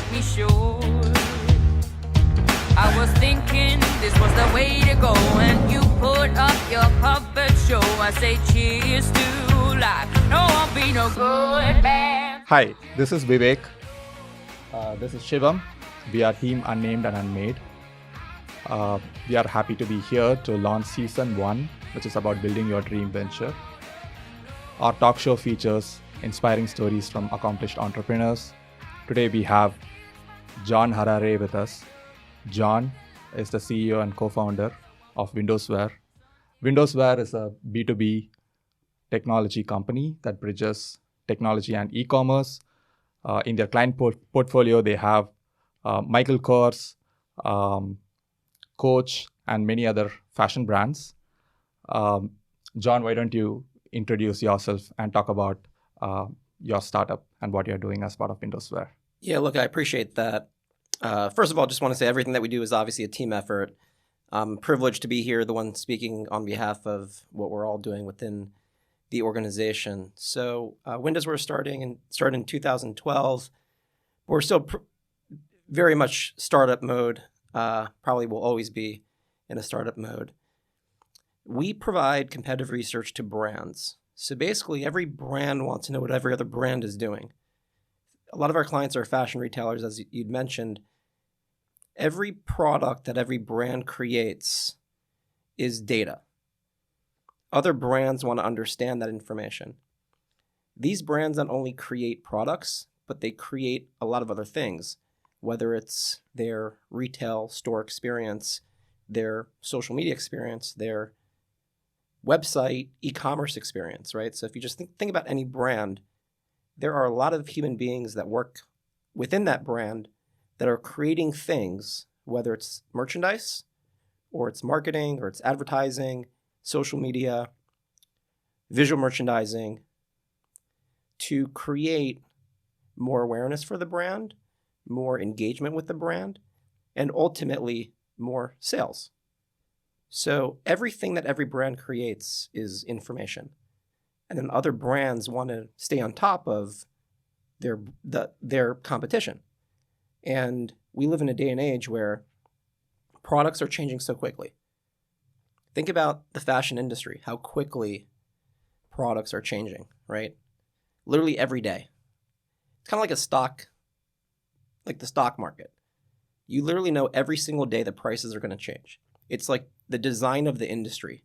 but we should. I was thinking this was the way to go, and you put up your puppet show. I say cheers to life. No one be no good man. Hi, this is Vivek. This is Shivam. We are Team Unnamed and Unmade. We are happy to be here to launch Season 1, which is about building your dream venture. Our talk show features inspiring stories from accomplished entrepreneurs. Today we have Jon Harari with us. Jon is the CEO and co-founder of WindowsWear. WindowsWear is a B2B technology company that bridges technology and e-commerce. In their client portfolio, they have Michael Kors, Coach, and many other fashion brands. Jon, why don't you introduce yourself and talk about your startup and what you're doing as part of WindowsWear? Yeah, look, I appreciate that. First of all, just want to say everything that we do is obviously a team effort. I'm privileged to be here, the one speaking on behalf of what we're all doing within the organization. So WindowsWear started in 2012. We're still very much startup mode, probably will always be in a startup mode. We provide competitive research to brands. So basically, every brand wants to know what every other brand is doing. A lot of our clients are fashion retailers, as you'd mentioned. Every product that every brand creates is data. Other brands want to understand that information. These brands not only create products, but they create a lot of other things, whether it's their retail store experience, their social media experience, their website, e-commerce experience, right? So if you just think about any brand, there are a lot of human beings that work within that brand that are creating things, whether it's merchandise or it's marketing or it's advertising, social media, visual merchandising, to create more awareness for the brand, more engagement with the brand, and ultimately more sales. So everything that every brand creates is information. And then other brands want to stay on top of their competition. And we live in a day and age where products are changing so quickly. Think about the fashion industry, how quickly products are changing, right? Literally every day. It's kind of like the stock market. You literally know every single day the prices are going to change. It's like the design of the industry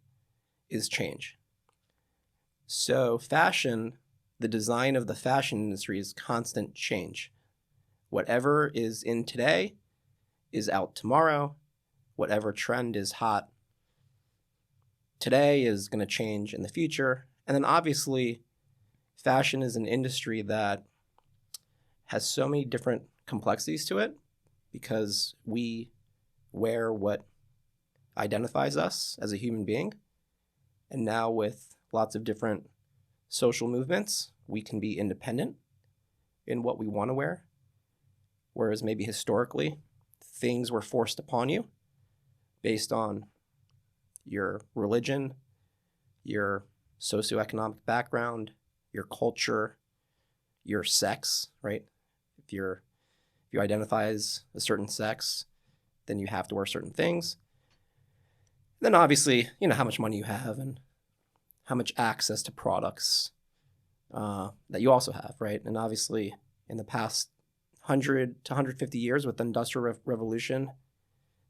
is change. So fashion, the design of the fashion industry is constant change. Whatever is in today is out tomorrow. Whatever trend is hot today is going to change in the future. And then obviously, fashion is an industry that has so many different complexities to it because we wear what identifies us as a human being. And now with lots of different social movements, we can be independent in what we want to wear. Whereas maybe historically, things were forced upon you based on your religion, your socioeconomic background, your culture, your sex, right? If you identify as a certain sex, then you have to wear certain things. Then obviously, how much money you have and how much access to products that you also have, right? And obviously, in the past 100 to 150 years with the Industrial Revolution,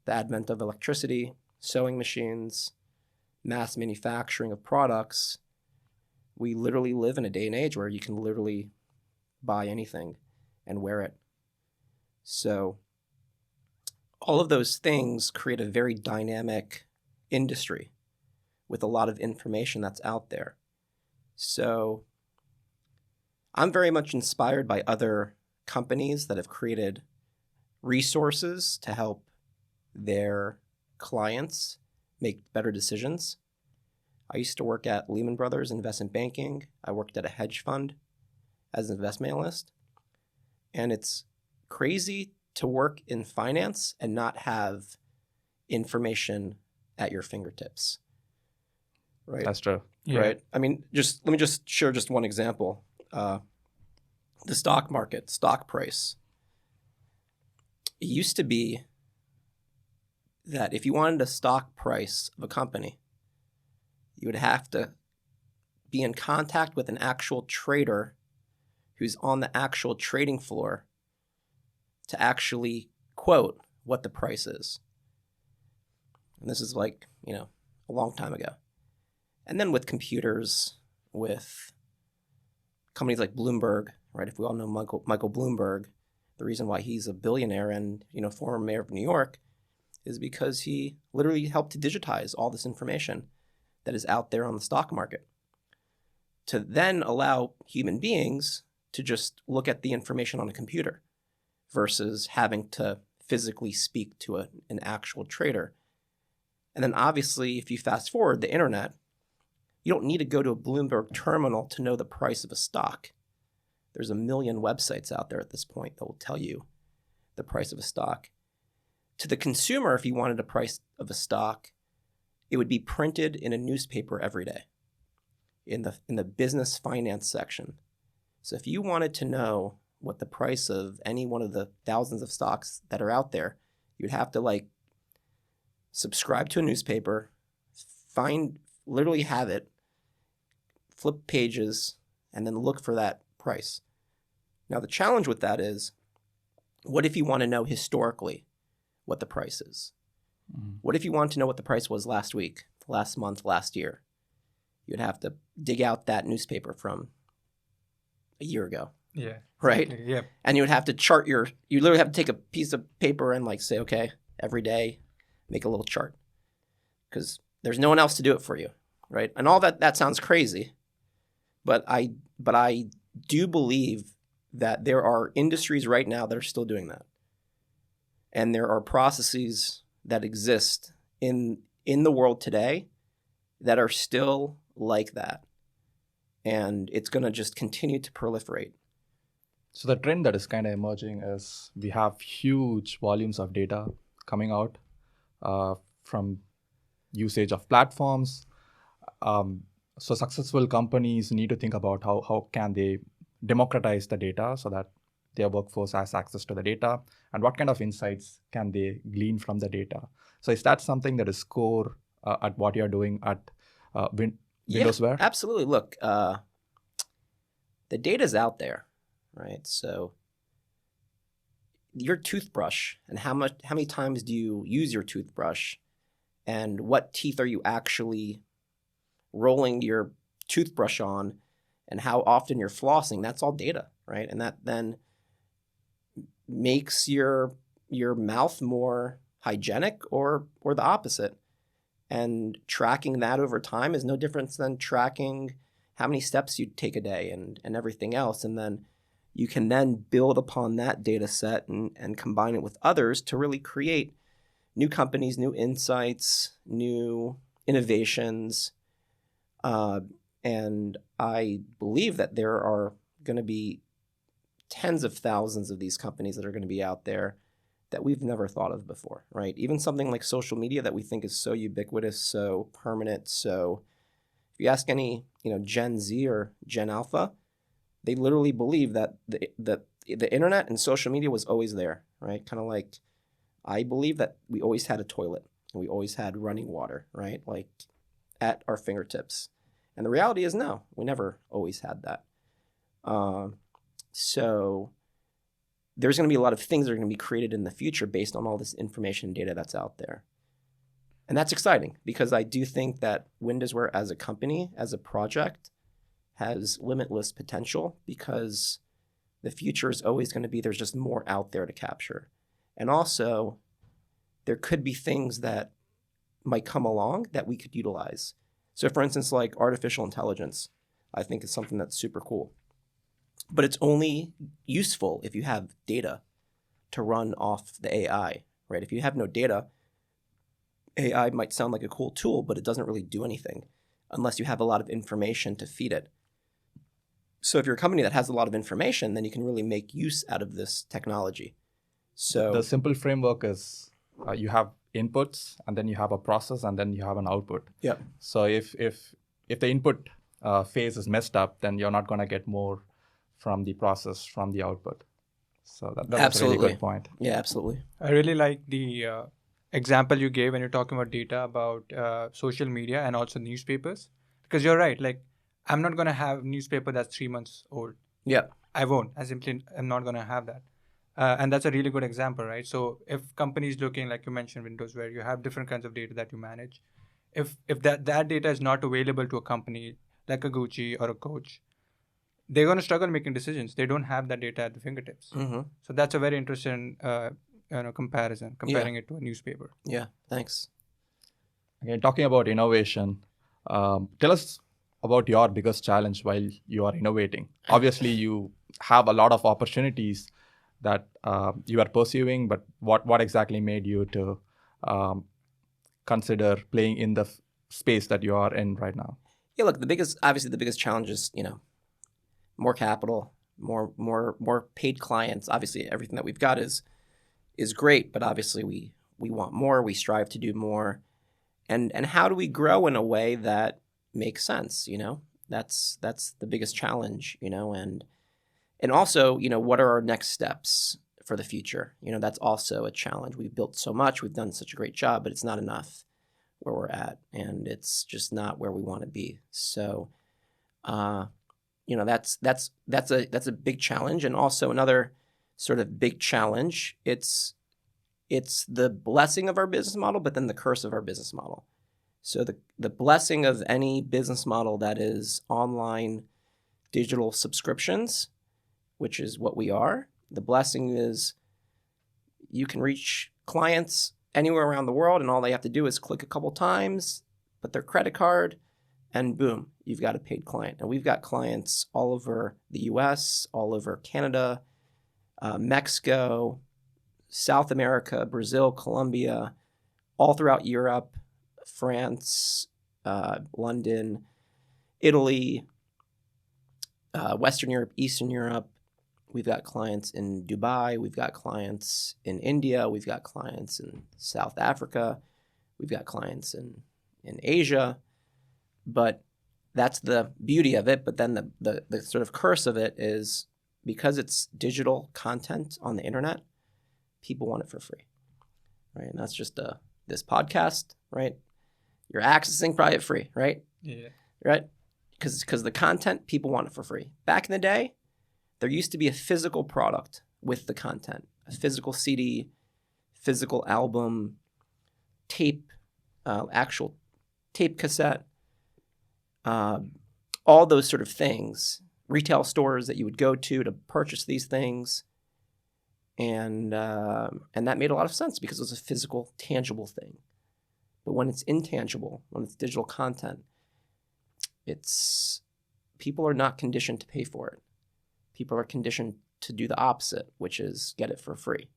the advent of electricity, sewing machines, mass manufacturing of products, we literally live in a day and age where you can literally buy anything and wear it. So all of those things create a very dynamic industry with a lot of information that's out there. So I'm very much inspired by other companies that have created resources to help their clients make better decisions. I used to work at Lehman Brothers investment banking. I worked at a hedge fund as an investment analyst. And it's crazy to work in finance and not have information at your fingertips. Right? That's true. Yeah. Right? I mean, let me just share just one example. The stock market, stock price. It used to be that if you wanted a stock price of a company, you would have to be in contact with an actual trader who's on the actual trading floor to actually quote what the price is. And this is like, a long time ago. And then with computers, with companies like Bloomberg, right? If we all know Michael Bloomberg, the reason why he's a billionaire and, former mayor of New York is because he literally helped to digitize all this information that is out there on the stock market to then allow human beings to just look at the information on a computer versus having to physically speak to an actual trader. And then obviously, if you fast forward the internet, you don't need to go to a Bloomberg terminal to know the price of a stock. There's a million websites out there at this point that will tell you the price of a stock. To the consumer, if you wanted a price of a stock, it would be printed in a newspaper every day in the business finance section. So if you wanted to know what the price of any one of the thousands of stocks that are out there, you'd have to subscribe to a newspaper, literally have it, flip pages, and then look for that price. Now the challenge with that is, what if you want to know historically what the price is? Mm-hmm. What if you want to know what the price was last week, last month, last year? You'd have to dig out that newspaper from a year ago. Yeah. Right? Exactly. Yeah. And you would have to chart you literally have to take a piece of paper and say, okay, every day, make a little chart. Because there's no one else to do it for you, right? And all that sounds crazy, but I do believe that there are industries right now that are still doing that. And there are processes that exist in the world today that are still like that. And it's going to just continue to proliferate. So the trend that is kind of emerging is we have huge volumes of data coming out from usage of platforms. So successful companies need to think about how can they democratize the data so that their workforce has access to the data, and what kind of insights can they glean from the data. So is that something that is core at what you're doing at WindowsWear? Yeah, absolutely. Look, the data's out there, right? So your toothbrush and how many times do you use your toothbrush, and what teeth are you actually rolling your toothbrush on, and how often you're flossing, that's all data, right? And that then makes your mouth more hygienic or the opposite. And tracking that over time is no different than tracking how many steps you take a day and everything else. And then you can then build upon that data set and combine it with others to really create new companies, new insights, new innovations. And I believe that there are going to be tens of thousands of these companies that are going to be out there that we've never thought of before, right? Even something like social media that we think is so ubiquitous, so permanent. So if you ask any, Gen Z or Gen Alpha, they literally believe that the internet and social media was always there, right? Kind of like, I believe that we always had a toilet and we always had running water, right? Like at our fingertips. And the reality is, no, we never always had that. So there's going to be a lot of things that are going to be created in the future based on all this information and data that's out there. And that's exciting because I do think that WindowsWear as a company, as a project, has limitless potential because the future is always going to be there's just more out there to capture. And also, there could be things that might come along that we could utilize. So for instance, like artificial intelligence, I think is something that's super cool. But it's only useful if you have data to run off the AI, right? If you have no data, AI might sound like a cool tool, but it doesn't really do anything unless you have a lot of information to feed it. So if you're a company that has a lot of information, then you can really make use out of this technology. So the simple framework is you have inputs, and then you have a process, and then you have an output. Yeah. So if the input phase is messed up, then you're not going to get more from the process, from the output. So that was a really Absolutely. good point. Yeah, absolutely. I really like the example you gave when you're talking about data, about social media and also newspapers. Because you're right, like, I'm not going to have newspaper that's 3 months old. Yeah. I won't. I simply am not going to have that. And that's a really good example, right? So if companies looking, like you mentioned, Windows, where you have different kinds of data that you manage, if that data is not available to a company like a Gucci or a Coach, they're going to struggle making decisions. They don't have that data at the fingertips. Mm-hmm. So that's a very interesting comparison, comparing it to a newspaper. Yeah. Thanks. Again, talking about innovation, tell us about your biggest challenge while you are innovating. Obviously, you have a lot of opportunities that you are pursuing, but what exactly made you to consider playing in the space that you are in right now? Yeah. Look, the biggest challenge is, more capital, more paid clients. Obviously, everything that we've got is great, but obviously we want more. We strive to do more, and how do we grow in a way that makes sense? That's the biggest challenge. And also, what are our next steps for the future? That's also a challenge. We've built so much, we've done such a great job, but it's not enough where we're at, and it's just not where we want to be. So, that's a big challenge. And also another sort of big challenge, it's the blessing of our business model, but then the curse of our business model. So the blessing of any business model that is online digital subscriptions, which is what we are, the blessing is you can reach clients anywhere around the world, and all they have to do is click a couple times, put their credit card, and boom, you've got a paid client. And we've got clients all over the US, all over Canada, Mexico, South America, Brazil, Colombia, all throughout Europe, France, London, Italy, Western Europe, Eastern Europe. We've got clients in Dubai. We've got clients in India. We've got clients in South Africa. We've got clients in Asia. But that's the beauty of it. But then the sort of curse of it is because it's digital content on the internet, people want it for free, right? And that's just this podcast, right? You're accessing probably free, right? Yeah. Right? Because the content, people want it for free. Back in the day, there used to be a physical product with the content, a physical CD, physical album, tape, actual tape cassette, all those sort of things, retail stores that you would go to purchase these things. And that made a lot of sense because it was a physical, tangible thing. But when it's intangible, when it's digital content, people are not conditioned to pay for it. People are conditioned to do the opposite, which is get it for free.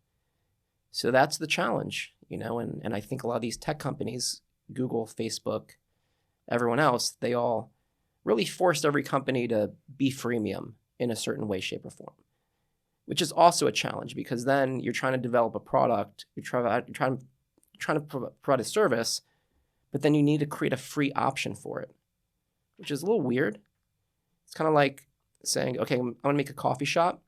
So that's the challenge, and I think a lot of these tech companies, Google, Facebook, everyone else, they all really forced every company to be freemium in a certain way, shape, or form, which is also a challenge because then you're trying to develop a product, you're trying to provide a service, but then you need to create a free option for it, which is a little weird. It's kind of like saying, okay, I'm going to make a coffee shop.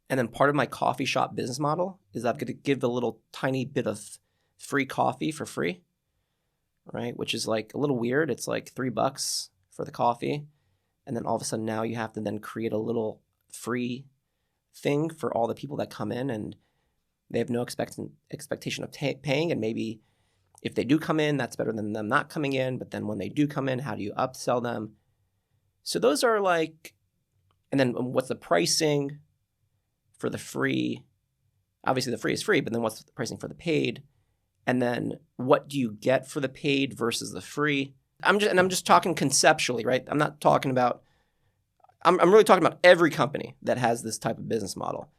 And then part of my coffee shop business model is I'm going to give a little tiny bit of free coffee for free, right? Which is like a little weird. It's like $3 for the coffee. And then all of a sudden now you have to then create a little free thing for all the people that come in, and they have no expectation of paying. And maybe if they do come in, that's better than them not coming in. But then when they do come in, how do you upsell them? So those are like, and then what's the pricing for the free? Obviously the free is free, but then what's the pricing for the paid? And then what do you get for the paid versus the free? I'm just talking conceptually, right? I'm not talking about, I'm really talking about every company that has this type of business model.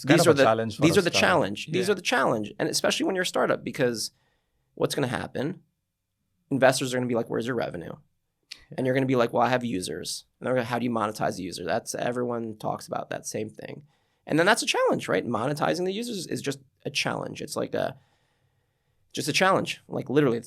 These are the challenge. These are the challenge. These are the challenge. And especially when you're a startup, because what's going to happen? Investors are going to be like, where's your revenue? And you're going to be like, well, I have users. And they're going to, how do you monetize the user? Everyone talks about that same thing. And then that's a challenge, right? Monetizing the users is just a challenge. It's like just a challenge. Like literally,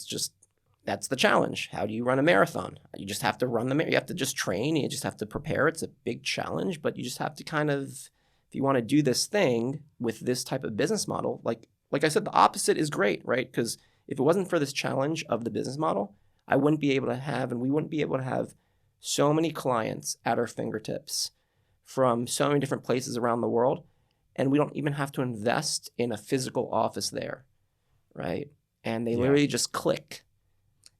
that's the challenge. How do you run a marathon? You just have to run you have to just train. You just have to prepare. It's a big challenge, but you just have to kind of if you want to do this thing with this type of business model, like I said, the opposite is great, right? Because if it wasn't for this challenge of the business model, I wouldn't be able to have, and we wouldn't be able to have so many clients at our fingertips from so many different places around the world. And we don't even have to invest in a physical office there, right? And they literally just click.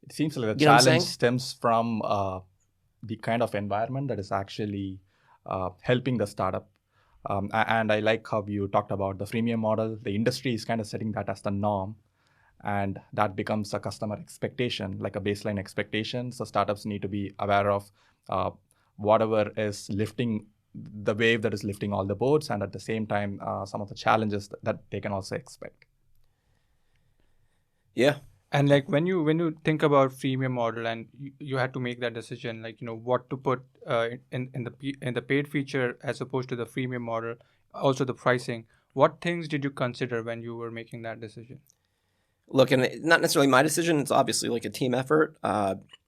It seems like the You know what I'm challenge saying? stems from the kind of environment that is actually helping the startup. And I like how you talked about the freemium model. The industry is kind of setting that as the norm, and that becomes a customer expectation, like a baseline expectation. So startups need to be aware of whatever is lifting the wave that is lifting all the boats, and at the same time, some of the challenges that they can also expect. Yeah. And like when you think about freemium model and you had to make that decision, like what to put in the paid feature as opposed to the freemium model, also the pricing. What things did you consider when you were making that decision? Look, and it's not necessarily my decision. It's obviously like a team effort.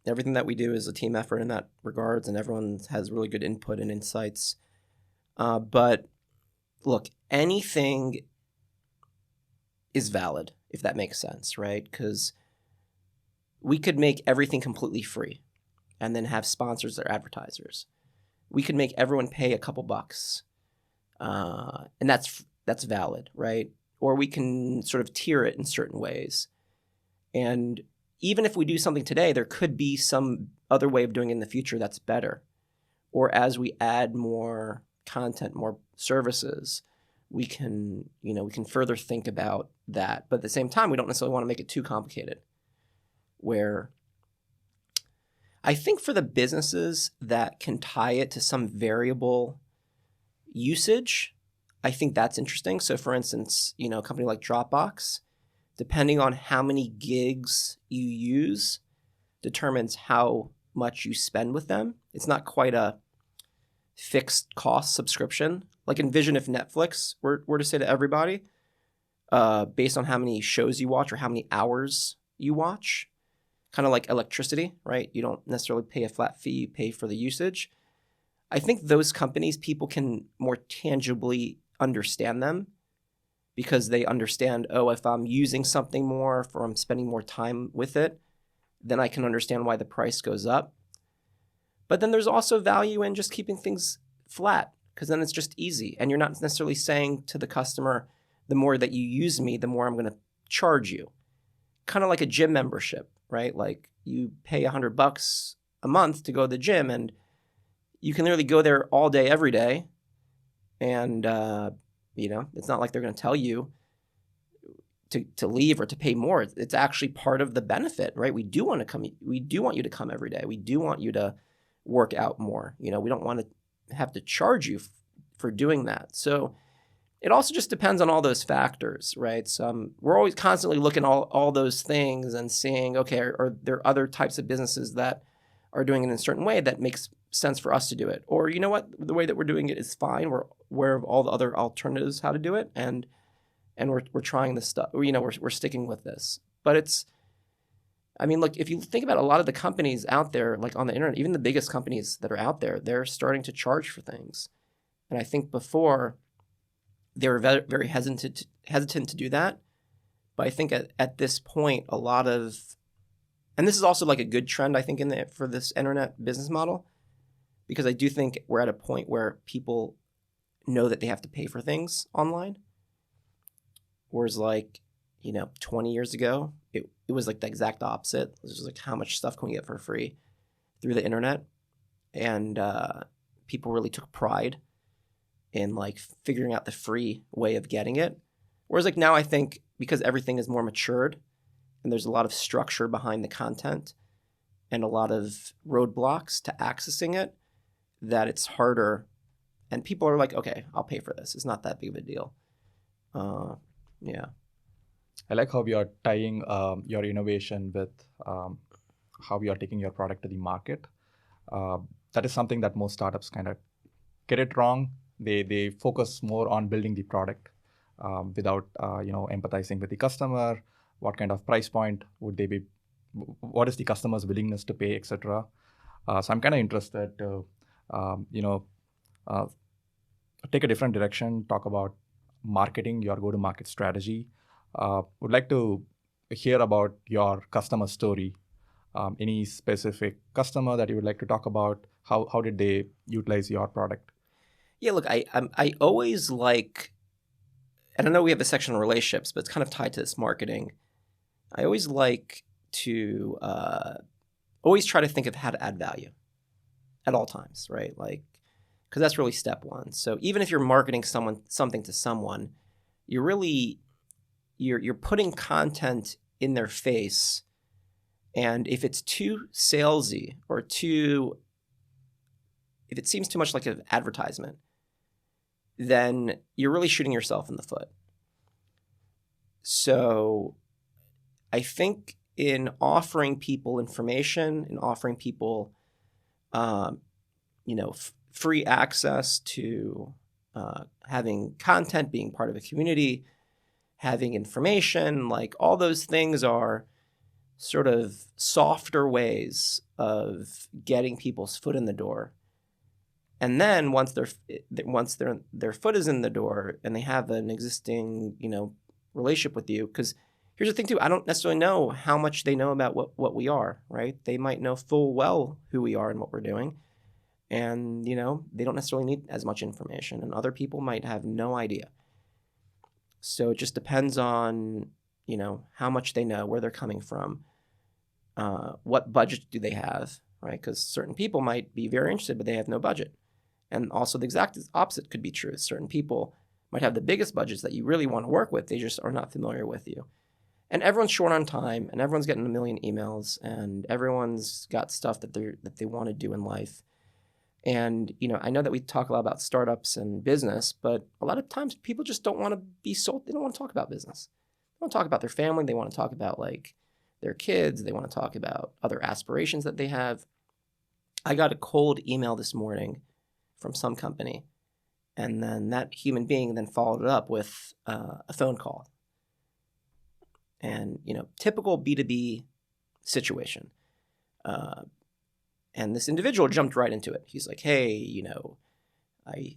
Everything that we do is a team effort in that regards, and everyone has really good input and insights. But look, anything is valid, if that makes sense, right? Because we could make everything completely free and then have sponsors or advertisers. We could make everyone pay a couple bucks, and that's valid, right? Or we can sort of tier it in certain ways. And even if we do something today, there could be some other way of doing it in the future that's better. Or as we add more content, more services, we can further think about that. But at the same time, we don't necessarily want to make it too complicated. Where I think for the businesses that can tie it to some variable usage, I think that's interesting. So for instance, a company like Dropbox, depending on how many gigs you use, determines how much you spend with them. It's not quite a fixed cost subscription. Like envision if Netflix were to say to everybody, based on how many shows you watch or how many hours you watch, kind of like electricity, right? You don't necessarily pay a flat fee, you pay for the usage. I think those companies, people can more tangibly understand them because they understand, if I'm using something more, or I'm spending more time with it, then I can understand why the price goes up. But then there's also value in just keeping things flat, because then it's just easy. And you're not necessarily saying to the customer, the more that you use me, the more I'm going to charge you. Kind of like a gym membership, right? Like you pay $100 a month to go to the gym, and you can literally go there all day, every day. And, it's not like they're going to tell you to leave or to pay more. It's actually part of the benefit, right? We do want you to come every day. We do want you to work out more. We don't want to have to charge you for doing that. So it also just depends on all those factors, right? So we're always constantly looking at all those things and seeing, okay, are there other types of businesses that are doing it in a certain way that makes sense for us to do it? Or you know what, the way that we're doing it is fine. We're aware of all the other alternatives how to do it, and we're trying this stuff. We're sticking with this. But look, if you think about a lot of the companies out there, like on the internet, even the biggest companies that are out there, they're starting to charge for things. And I think before they were very, very hesitant to do that. But I think at this point, a lot of, and this is also like a good trend, I think, for this internet business model, because I do think we're at a point where people know that they have to pay for things online. Whereas 20 years ago, it was like the exact opposite. It was just like, how much stuff can we get for free through the internet? And people really took pride in figuring out the free way of getting it. Whereas now I think because everything is more matured and there's a lot of structure behind the content and a lot of roadblocks to accessing it, that it's harder. And people are like, okay, I'll pay for this. It's not that big of a deal. Yeah. I like how you're tying your innovation with how you're taking your product to the market. That is something that most startups kind of get it wrong. They focus more on building the product without empathizing with the customer. What kind of price point would they be? What is the customer's willingness to pay, etc. So I'm kind of interested to take a different direction, talk about marketing, your go-to-market strategy. Would like to hear about your customer story. Any specific customer that you would like to talk about? How did they utilize your product? Yeah, look, I always like, and I know we have a section on relationships, but it's kind of tied to this marketing. I always like to always try to think of how to add value at all times, right? Like, because that's really step one. So even if you're marketing something to someone, you're putting content in their face, and if it's too salesy or if it seems too much like an advertisement, then you're really shooting yourself in the foot. So I think in offering people information, in offering people, free access to having content, being part of a community, having information, like all those things are sort of softer ways of getting people's foot in the door. And then once their foot is in the door and they have an existing, relationship with you, because here's the thing too, I don't necessarily know how much they know about what we are, right? They might know full well who we are and what we're doing. And, they don't necessarily need as much information, and other people might have no idea. So it just depends on, how much they know, where they're coming from, what budget do they have, right? Because certain people might be very interested, but they have no budget. And also the exact opposite could be true. Certain people might have the biggest budgets that you really want to work with. They just are not familiar with you. And everyone's short on time, and everyone's getting a million emails, and everyone's got stuff that they want to do in life. And, I know that we talk a lot about startups and business, but a lot of times people just don't want to be sold. They don't want to talk about business. They want to talk about their family. They want to talk about like their kids. They want to talk about other aspirations that they have. I got a cold email this morning from some company, and then that human being then followed it up with a phone call. And, typical B2B situation. And this individual jumped right into it. He's like, hey,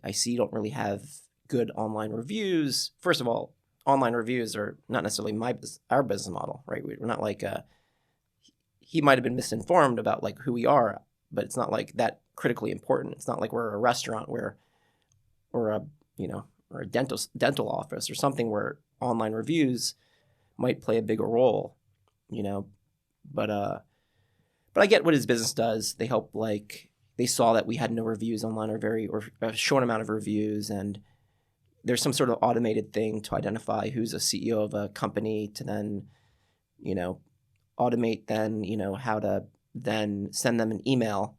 I see you don't really have good online reviews. First of all, online reviews are not necessarily our business model, right? We're not like, he might have been misinformed about like who we are, but it's not like that critically important. It's not like we're a restaurant or a dental office or something where online reviews might play a bigger role, But I get what his business does. They help, they saw that we had no reviews online or a short amount of reviews, and there's some sort of automated thing to identify who's a CEO of a company to then, automate then, how to then send them an email.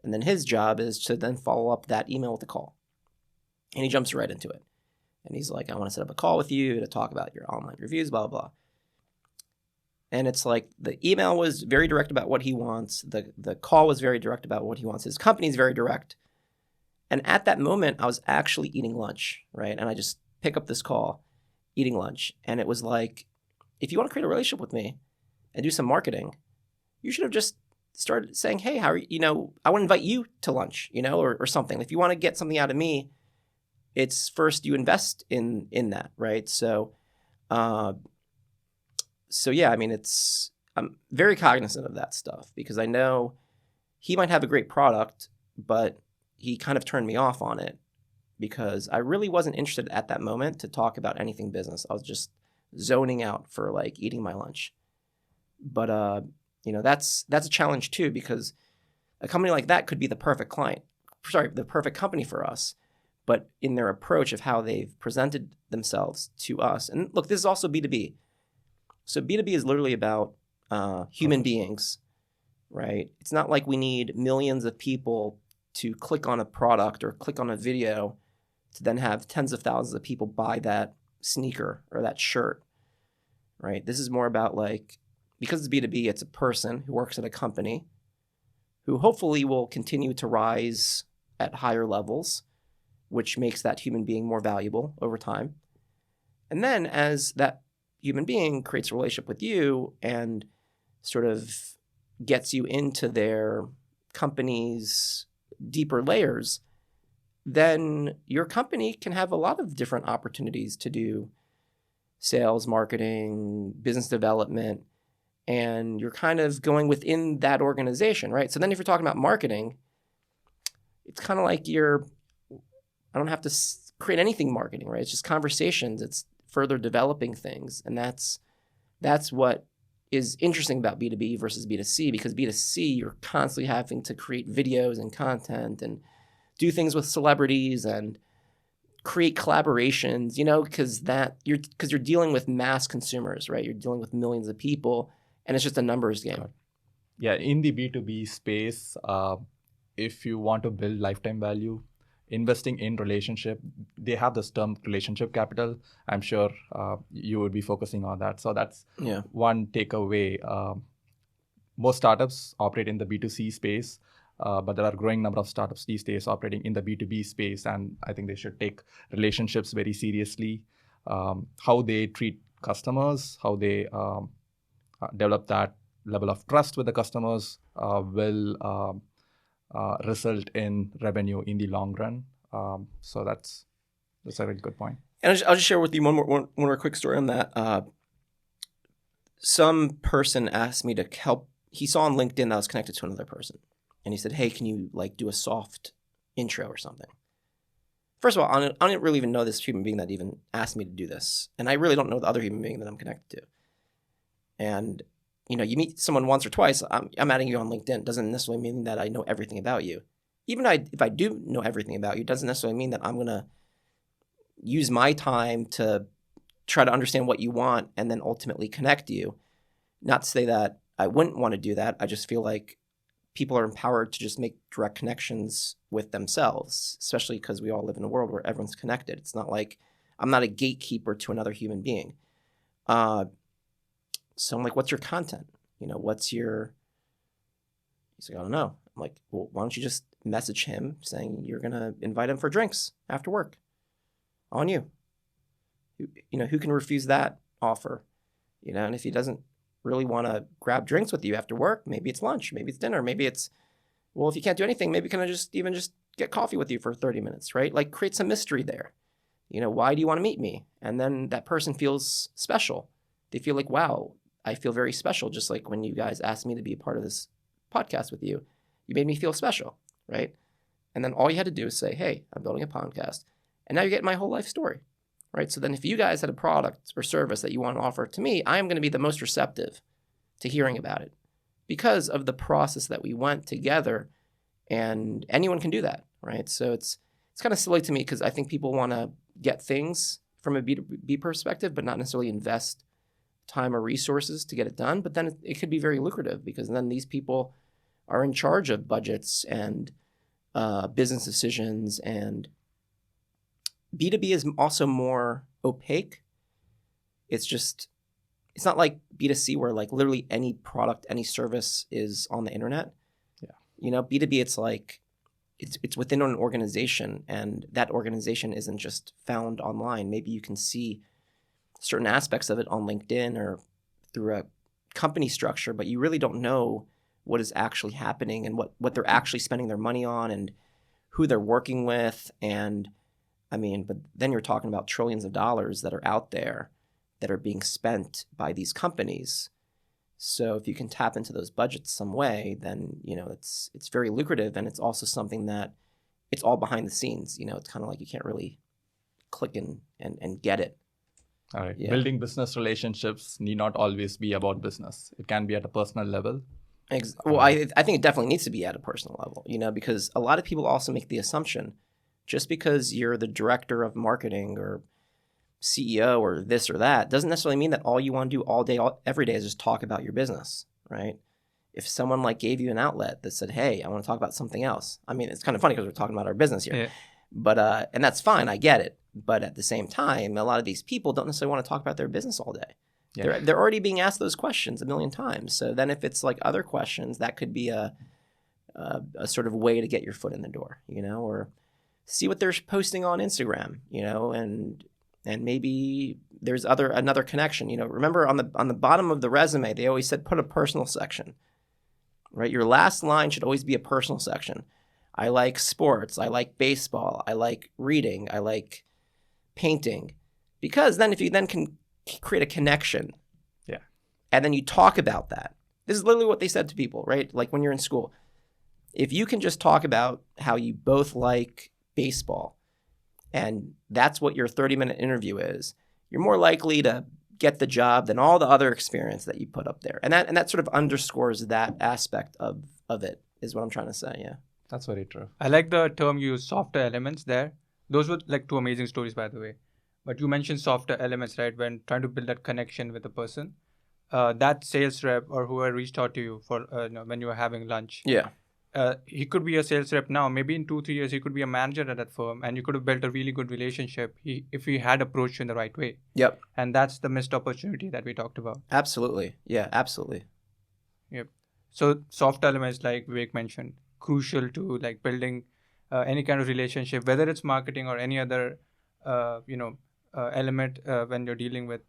And then his job is to then follow up that email with a call. And he jumps right into it. And he's like, I want to set up a call with you to talk about your online reviews, blah, blah, blah. And it's like the email was very direct about what he wants. The call was very direct about what he wants. His company's very direct. And at that moment, I was actually eating lunch, right? And I just pick up this call, eating lunch. And it was like, if you want to create a relationship with me and do some marketing, you should have just started saying, hey, how are you, I want to invite you to lunch, or something. If you want to get something out of me, it's first you invest in that, right? So yeah, I mean, I'm very cognizant of that stuff because I know he might have a great product, but he kind of turned me off on it because I really wasn't interested at that moment to talk about anything business. I was just zoning out for like eating my lunch. But that's a challenge too, because a company like that could be the perfect perfect company for us. But in their approach of how they've presented themselves to us, and look, this is also B2B. So B2B is literally about human beings, right? It's not like we need millions of people to click on a product or click on a video to then have tens of thousands of people buy that sneaker or that shirt, right? This is more about because it's B2B, it's a person who works at a company who hopefully will continue to rise at higher levels, which makes that human being more valuable over time. And then as that human being creates a relationship with you and sort of gets you into their company's deeper layers, then your company can have a lot of different opportunities to do sales, marketing, business development, and you're kind of going within that organization, right? So then if you're talking about marketing, it's kind of like I don't have to create anything marketing, right? It's just conversations. It's further developing things. And that's what is interesting about B2B versus B2C, because B2C, you're constantly having to create videos and content and do things with celebrities and create collaborations, because you're dealing with mass consumers, right? You're dealing with millions of people, and it's just a numbers game. Yeah, in the B2B space, if you want to build lifetime value, investing in relationship, they have this term relationship capital. I'm sure you would be focusing on that. So that's one takeaway. Most startups operate in the B2C space, but there are a growing number of startups these days operating in the B2B space. And I think they should take relationships very seriously. How they treat customers, how they develop that level of trust with the customers will result in revenue in the long run. So that's a really good point. And I'll just share with you one more quick story on that. Some person asked me to help. He saw on LinkedIn that I was connected to another person, and he said, "Hey, can you do a soft intro or something?" First of all, I don't really even know this human being that even asked me to do this, and I really don't know the other human being that I'm connected to. And you meet someone once or twice. I'm adding you on LinkedIn. Doesn't necessarily mean that I know everything about you. Even if I do know everything about you, doesn't necessarily mean that I'm going to use my time to try to understand what you want and then ultimately connect you. Not to say that I wouldn't want to do that. I just feel like people are empowered to just make direct connections with themselves, especially because we all live in a world where everyone's connected. It's not like I'm not a gatekeeper to another human being. So I'm like, what's your content? What's your... He's like, I don't know. I'm like, well, why don't you just message him saying you're going to invite him for drinks after work? On you. Who can refuse that offer? And if he doesn't really want to grab drinks with you after work, maybe it's lunch, maybe it's dinner, maybe it's, well, if you can't do anything, maybe can I just get coffee with you for 30 minutes, right? Like create some mystery there. Why do you want to meet me? And then that person feels special. They feel like, wow, I feel very special. Just like when you guys asked me to be a part of this podcast with you, you made me feel special, right? And then all you had to do is say, hey, I'm building a podcast. And now you're getting my whole life story, right? So then if you guys had a product or service that you want to offer to me, I am going to be the most receptive to hearing about it because of the process that we went together, and anyone can do that, right? So it's kind of silly to me because I think people want to get things from a B2B perspective, but not necessarily invest time or resources to get it done. But then it could be very lucrative because then these people are in charge of budgets and business decisions, and B2B is also more opaque. It's not like B2C where like literally any product, any service is on the internet. Yeah. B2B, it's like it's within an organization, and that organization isn't just found online. Maybe you can see certain aspects of it on LinkedIn or through a company structure, but you really don't know what is actually happening and what they're actually spending their money on and who they're working with. And but then you're talking about trillions of dollars that are out there that are being spent by these companies. So if you can tap into those budgets some way, then, it's very lucrative. And it's also something that it's all behind the scenes. It's kind of like you can't really click and get it. All right. Yeah. Building business relationships need not always be about business. It can be at a personal level. Well, I think it definitely needs to be at a personal level, because a lot of people also make the assumption just because you're the director of marketing or CEO or this or that doesn't necessarily mean that all you want to do all day, every day is just talk about your business, right? If someone gave you an outlet that said, hey, I want to talk about something else. It's kind of funny because we're talking about our business here. Yeah. But and that's fine. I get it. But at the same time, a lot of these people don't necessarily want to talk about their business all day. Yeah. They're already being asked those questions a million times. So then if it's other questions, that could be a sort of way to get your foot in the door, or see what they're posting on Instagram, and maybe there's another connection. Remember on the bottom of the resume, they always said put a personal section, right? Your last line should always be a personal section. I like sports. I like baseball. I like reading. I like painting. Because then if you then can create a connection, Yeah. and then you talk about that. This is literally what they said to people, right? Like when you're in school. If you can just talk about how you both like baseball, and that's what your 30-minute interview is, you're more likely to get the job than all the other experience that you put up there. And that sort of underscores that aspect of it, is what I'm trying to say, yeah. That's very true. I like the term you used, softer elements there. Those were like two amazing stories, by the way. But you mentioned softer elements, right? When trying to build that connection with a person, that sales rep or whoever reached out to you for when you were having lunch. Yeah. He could be a sales rep now. Maybe in 2-3 years, he could be a manager at that firm, and you could have built a really good relationship if he had approached you in the right way. Yep. And that's the missed opportunity that we talked about. Absolutely. Yeah, absolutely. Yep. So soft elements, like Vivek mentioned, crucial to like building any kind of relationship, whether it's marketing or any other, element when you're dealing with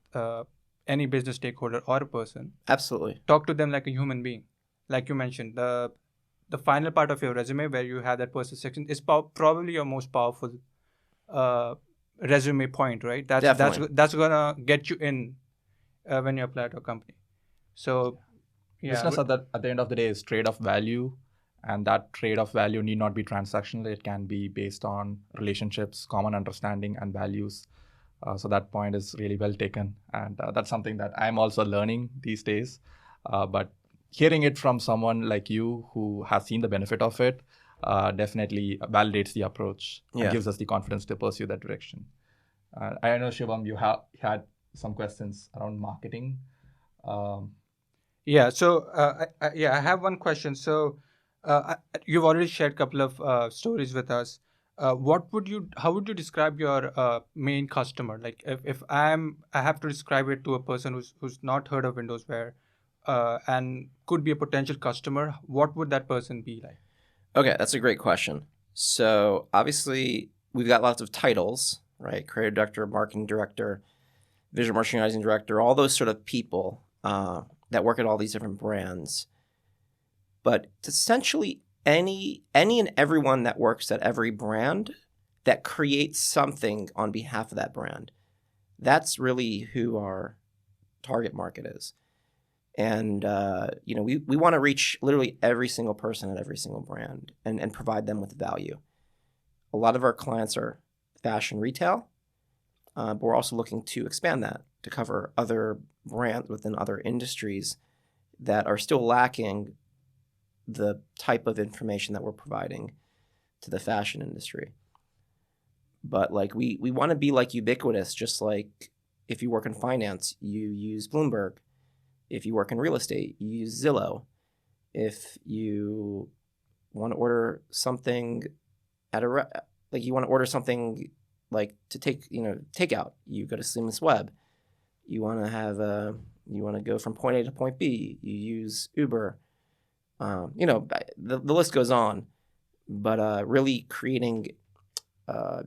any business stakeholder or a person. Absolutely. Talk to them like a human being. Like you mentioned, the final part of your resume where you have that person section is probably your most powerful resume point, right? Definitely. That's gonna get you in when you apply to a company. So yeah, Business at the end of the day is trade-off value, and that trade-off value need not be transactional. It can be based on relationships, common understanding, and values. So that point is really well taken, and that's something that I'm also learning these days. But hearing it from someone like you who has seen the benefit of it definitely validates the approach and gives us the confidence to pursue that direction. I know, Shivam, you had some questions around marketing. Yeah. So I have one question. So you've already shared a couple of stories with us. How would you describe your main customer? Like if I have to describe it to a person who's not heard of WindowsWear and could be a potential customer, what would that person be like? Okay, that's a great question. So obviously we've got lots of titles, right? Creative director, marketing director, visual merchandising director, all those sort of people that work at all these different brands. But it's essentially any and everyone that works at every brand that creates something on behalf of that brand. That's really who our target market is. And, we want to reach literally every single person at every single brand and provide them with value. A lot of our clients are fashion retail, but we're also looking to expand that to cover other brands within other industries that are still lacking the type of information that we're providing to the fashion industry. But like we want to be like ubiquitous, just like if you work in finance, you use Bloomberg. If you work in real estate, you use Zillow. If you want to order something at you want to order something like to takeout, you go to Seamless Web. You want to go from point A to point B, you use Uber. The list goes on, but really creating a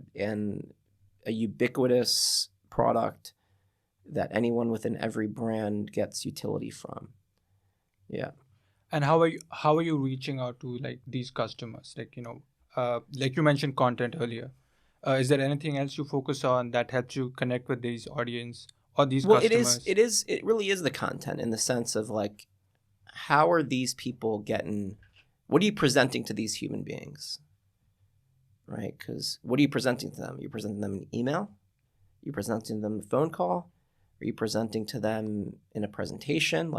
ubiquitous product that anyone within every brand gets utility from. Yeah. And how are you reaching out to like these customers? Like like you mentioned content earlier. Is there anything else you focus on that helps you connect with these audience or these customers? It really is the content in the sense of like, how are these people what are you presenting to these human beings? Right? Because what are you presenting to them? You're presenting them an email? You're presenting them a phone call? Are you presenting to them in a presentation?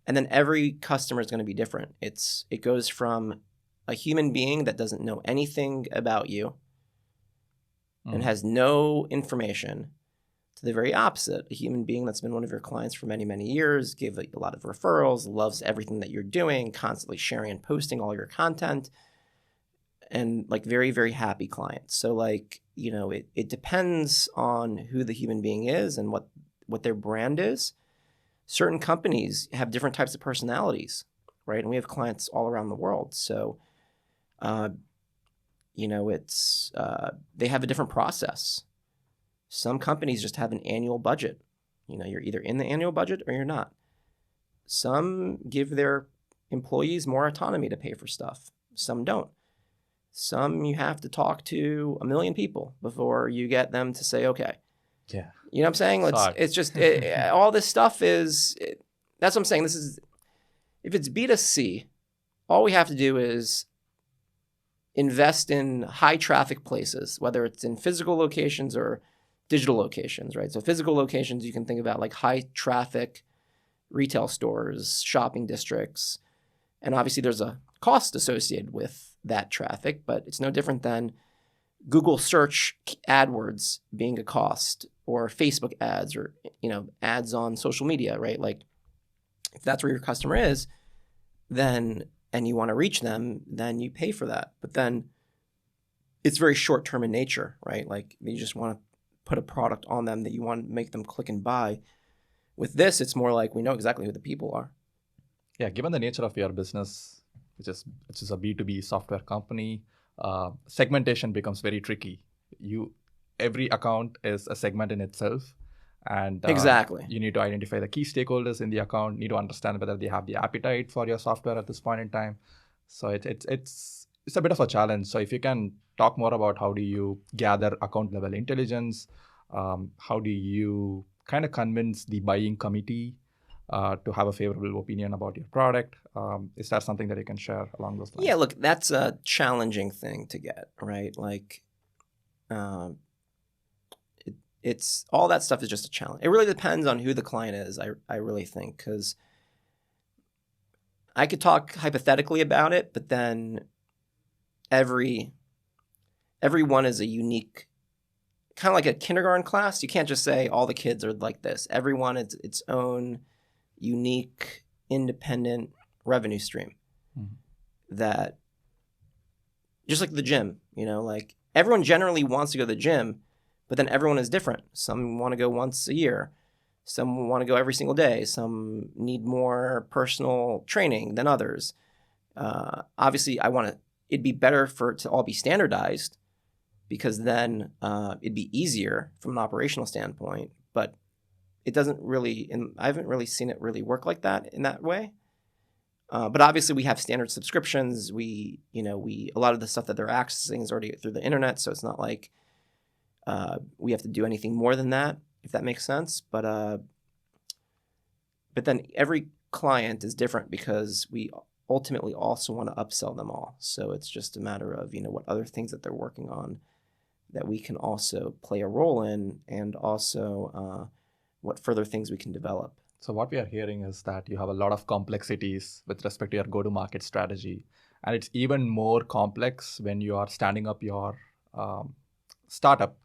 And then every customer is going to be different. It goes from a human being that doesn't know anything about you and has no information to the very opposite, a human being that's been one of your clients for many, many years, gave a lot of referrals, loves everything that you're doing, constantly sharing and posting all your content, and like very, very happy clients. So it depends on who the human being is and what their brand is. Certain companies have different types of personalities, right? And we have clients all around the world. So, they have a different process. Some companies just have an annual budget. You're either in the annual budget or you're not. Some give their employees more autonomy to pay for stuff. Some don't. Some you have to talk to 1 million people before you get them to say, okay. Yeah. You know what I'm saying? It's just all this stuff is, that's what I'm saying. If it's B2C, all we have to do is invest in high traffic places, whether it's in physical locations or digital locations, right? So physical locations, you can think about like high traffic retail stores, shopping districts, and obviously there's a cost associated with that traffic, but it's no different than Google search AdWords being a cost, or Facebook ads, or ads on social media, right? Like if that's where your customer is, then and you want to reach them, then you pay for that. But then it's very short term in nature, right? Like you just want to put a product on them that you want to make them click and buy. With this, it's more like we know exactly who the people are. Yeah, given the nature of your business, which is a B2B software company, segmentation becomes very tricky. Every account is a segment in itself, and Exactly. you need to identify the key stakeholders in the account, need to understand whether they have the appetite for your software at this point in time. So it's a bit of a challenge. So if you can talk more about how do you gather account level intelligence, how do you kind of convince the buying committee to have a favorable opinion about your product? Is that something that you can share along those lines? Yeah, look, that's a challenging thing to get, right? Like, it's all that stuff is just a challenge. It really depends on who the client is, I really think, because I could talk hypothetically about it, but then everyone is a unique, kind of like a kindergarten class. You can't just say all the kids are like this. Everyone is its own unique, independent revenue stream. Mm-hmm. That, just like the gym, like everyone generally wants to go to the gym, but then everyone is different. Some want to go once a year. Some want to go every single day. Some need more personal training than others. Obviously, it'd be better for it to all be standardized, because then it'd be easier from an operational standpoint. But it doesn't really, and I haven't really seen it really work like that in that way. But obviously, we have standard subscriptions. A lot of the stuff that they're accessing is already through the internet, so it's not like we have to do anything more than that, if that makes sense. But then every client is different, because we ultimately also want to upsell them all. So it's just a matter of what other things that they're working on that we can also play a role in, and also what further things we can develop. So what we are hearing is that you have a lot of complexities with respect to your go-to-market strategy. And it's even more complex when you are standing up your startup,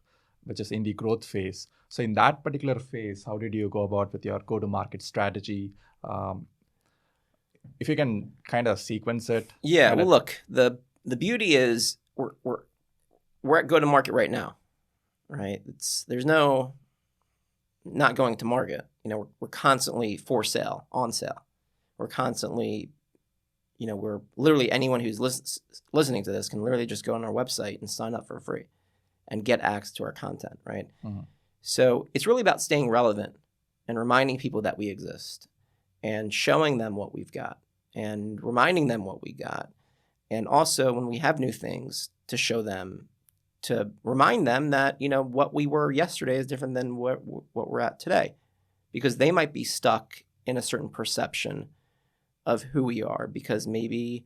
which is in the growth phase. So in that particular phase, how did you go about with your go-to-market strategy? If you can kind of sequence it. Yeah, well, look, the beauty is we're at go-to-market right now, right? There's no not going to market. We're constantly for sale, on sale. We're constantly, we're literally, anyone who's listening to this can literally just go on our website and sign up for free and get access to our content, right? Mm-hmm. So it's really about staying relevant and reminding people that we exist, and showing them what we've got and reminding them what we got. And also when we have new things, to show them, to remind them that, what we were yesterday is different than what we're at today, because they might be stuck in a certain perception of who we are, because maybe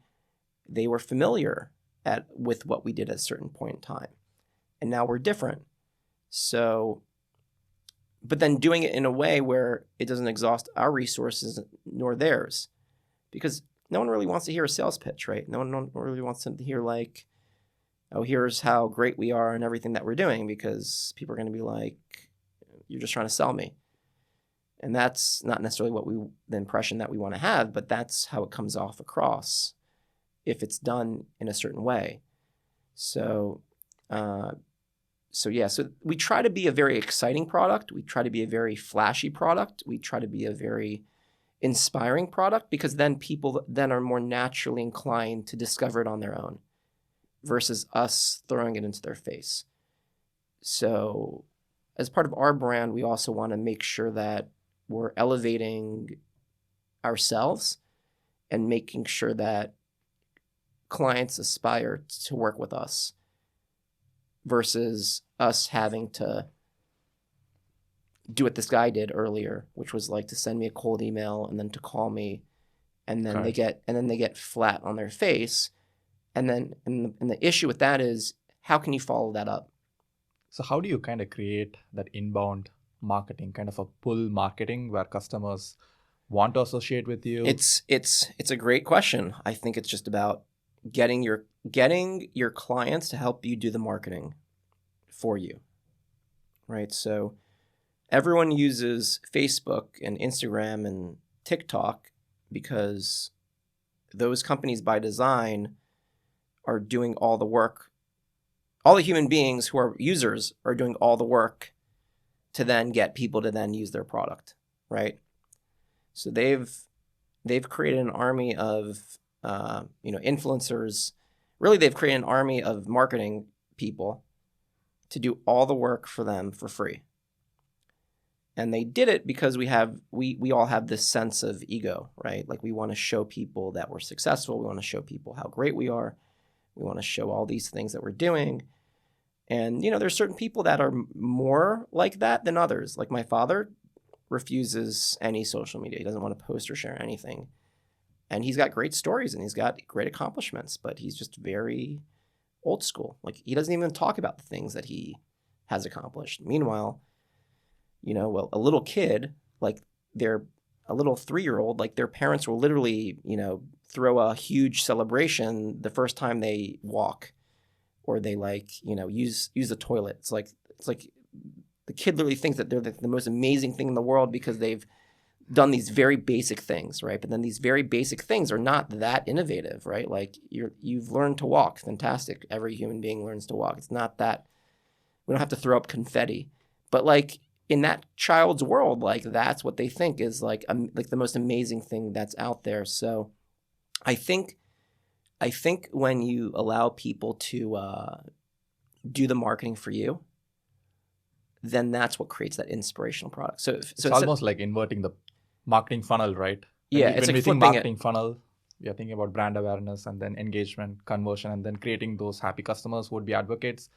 they were familiar with what we did at a certain point in time, and now we're different. So, but then doing it in a way where it doesn't exhaust our resources nor theirs, because no one really wants to hear a sales pitch, right? No one really wants to hear like, oh, here's how great we are and everything that we're doing, because people are going to be like, you're just trying to sell me. And that's not necessarily the impression that we want to have, but that's how it comes off across if it's done in a certain way. So we try to be a very exciting product. We try to be a very flashy product. We try to be a very inspiring product, because then people then are more naturally inclined to discover it on their own, versus us throwing it into their face. So as part of our brand, we also want to make sure that we're elevating ourselves and making sure that clients aspire to work with us versus us having to do what this guy did earlier, which was like to send me a cold email and then to call me, and then they get flat on their face, and then and the issue with that is, how can you follow that up? So how do you kind of create that inbound marketing, kind of a pull marketing where customers want to associate with you? It's a great question. I think it's just about getting your clients to help you do the marketing for you, right? So everyone uses Facebook and Instagram and TikTok because those companies by design are doing all the work. All the human beings who are users are doing all the work to then get people to then use their product, right? So they've created an army of influencers. Really, they've created an army of marketing people to do all the work for them for free. And they did it because we all have this sense of ego, right? Like we want to show people that we're successful. We want to show people how great we are. We want to show all these things that we're doing. And, there's certain people that are more like that than others. Like my father refuses any social media. He doesn't want to post or share anything. And he's got great stories and he's got great accomplishments, but he's just very old school. Like he doesn't even talk about the things that he has accomplished. Meanwhile, a little kid, like a little 3-year-old, like their parents will literally, throw a huge celebration the first time they walk, or they use the toilet. It's like the kid literally thinks that they're the most amazing thing in the world because they've done these very basic things, right? But then these very basic things are not that innovative, right? Like you've learned to walk, fantastic. Every human being learns to walk. It's not that we don't have to throw up confetti, but like in that child's world, like that's what they think is like the most amazing thing that's out there. So I think when you allow people to do the marketing for you, then that's what creates that inspirational product. So it's almost like inverting the marketing funnel, right? Yeah, when it's like we think flipping marketing funnel, we are thinking about brand awareness and then engagement, conversion, and then creating those happy customers who would be advocates.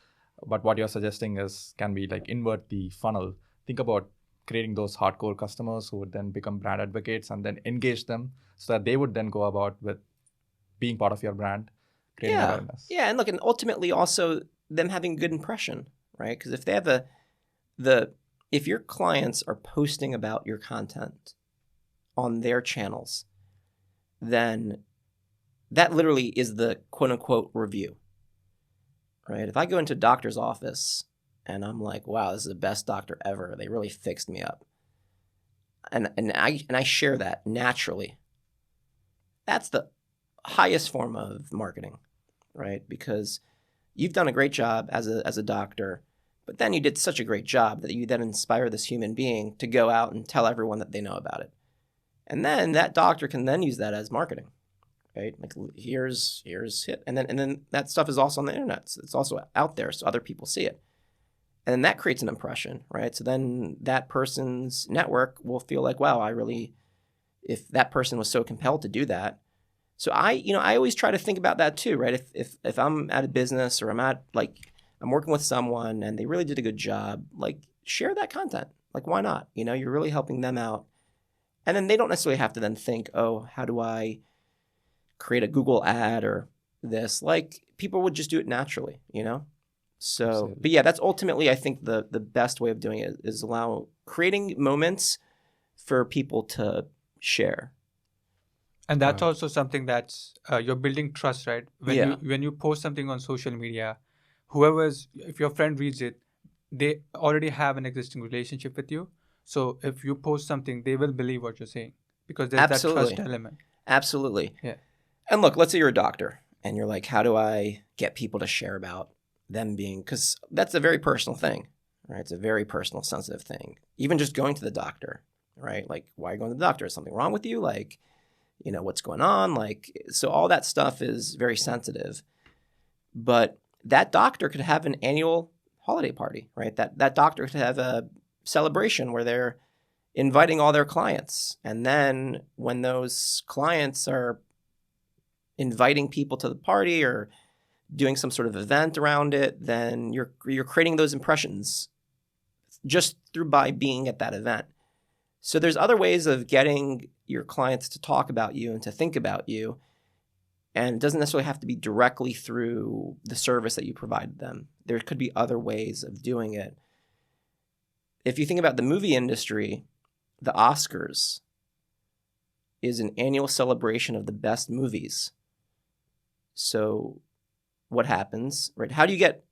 But what you're suggesting can be like invert the funnel. Think about creating those hardcore customers who would then become brand advocates and then engage them so that they would then go about with being part of your brand, creating awareness. Yeah, and look, and ultimately also them having a good impression, right? Because if they have if your clients are posting about your content on their channels, then that literally is the quote unquote review, right? If I go into a doctor's office and I'm like, wow, this is the best doctor ever. They really fixed me up. And I share that naturally. That's the highest form of marketing, right? Because you've done a great job as a doctor, but then you did such a great job that you then inspire this human being to go out and tell everyone that they know about it. And then that doctor can then use that as marketing, right? Like here's it. And then that stuff is also on the internet. So it's also out there so other people see it. And then that creates an impression, right? So then that person's network will feel like, wow, if that person was so compelled to do that. So I always try to think about that too, right? If I'm at a business or I'm working with someone and they really did a good job, like share that content. Like why not? You're really helping them out. And then they don't necessarily have to then think, oh, how do I create a Google ad or this? Like people would just do it naturally, So, absolutely. But yeah, that's ultimately, I think the best way of doing it is creating moments for people to share. And that's also something that's you're building trust, right? When you post something on social media, if your friend reads it, they already have an existing relationship with you. So if you post something, they will believe what you're saying because there's that trust element. Absolutely. Yeah. And look, let's say you're a doctor and you're like, how do I get people to share about them being, because that's a very personal thing, right? It's a very personal, sensitive thing. Even just going to the doctor, right? Like, why are you going to the doctor? Is something wrong with you? Like, what's going on? Like, so all that stuff is very sensitive. But that doctor could have an annual holiday party, right? That doctor could have a celebration where they're inviting all their clients. And then when those clients are inviting people to the party or doing some sort of event around it, then you're creating those impressions just through by being at that event. So there's other ways of getting your clients to talk about you and to think about you. And it doesn't necessarily have to be directly through the service that you provide them. There could be other ways of doing it. If you think about the movie industry, the Oscars is an annual celebration of the best movies. So what happens, right? How do you get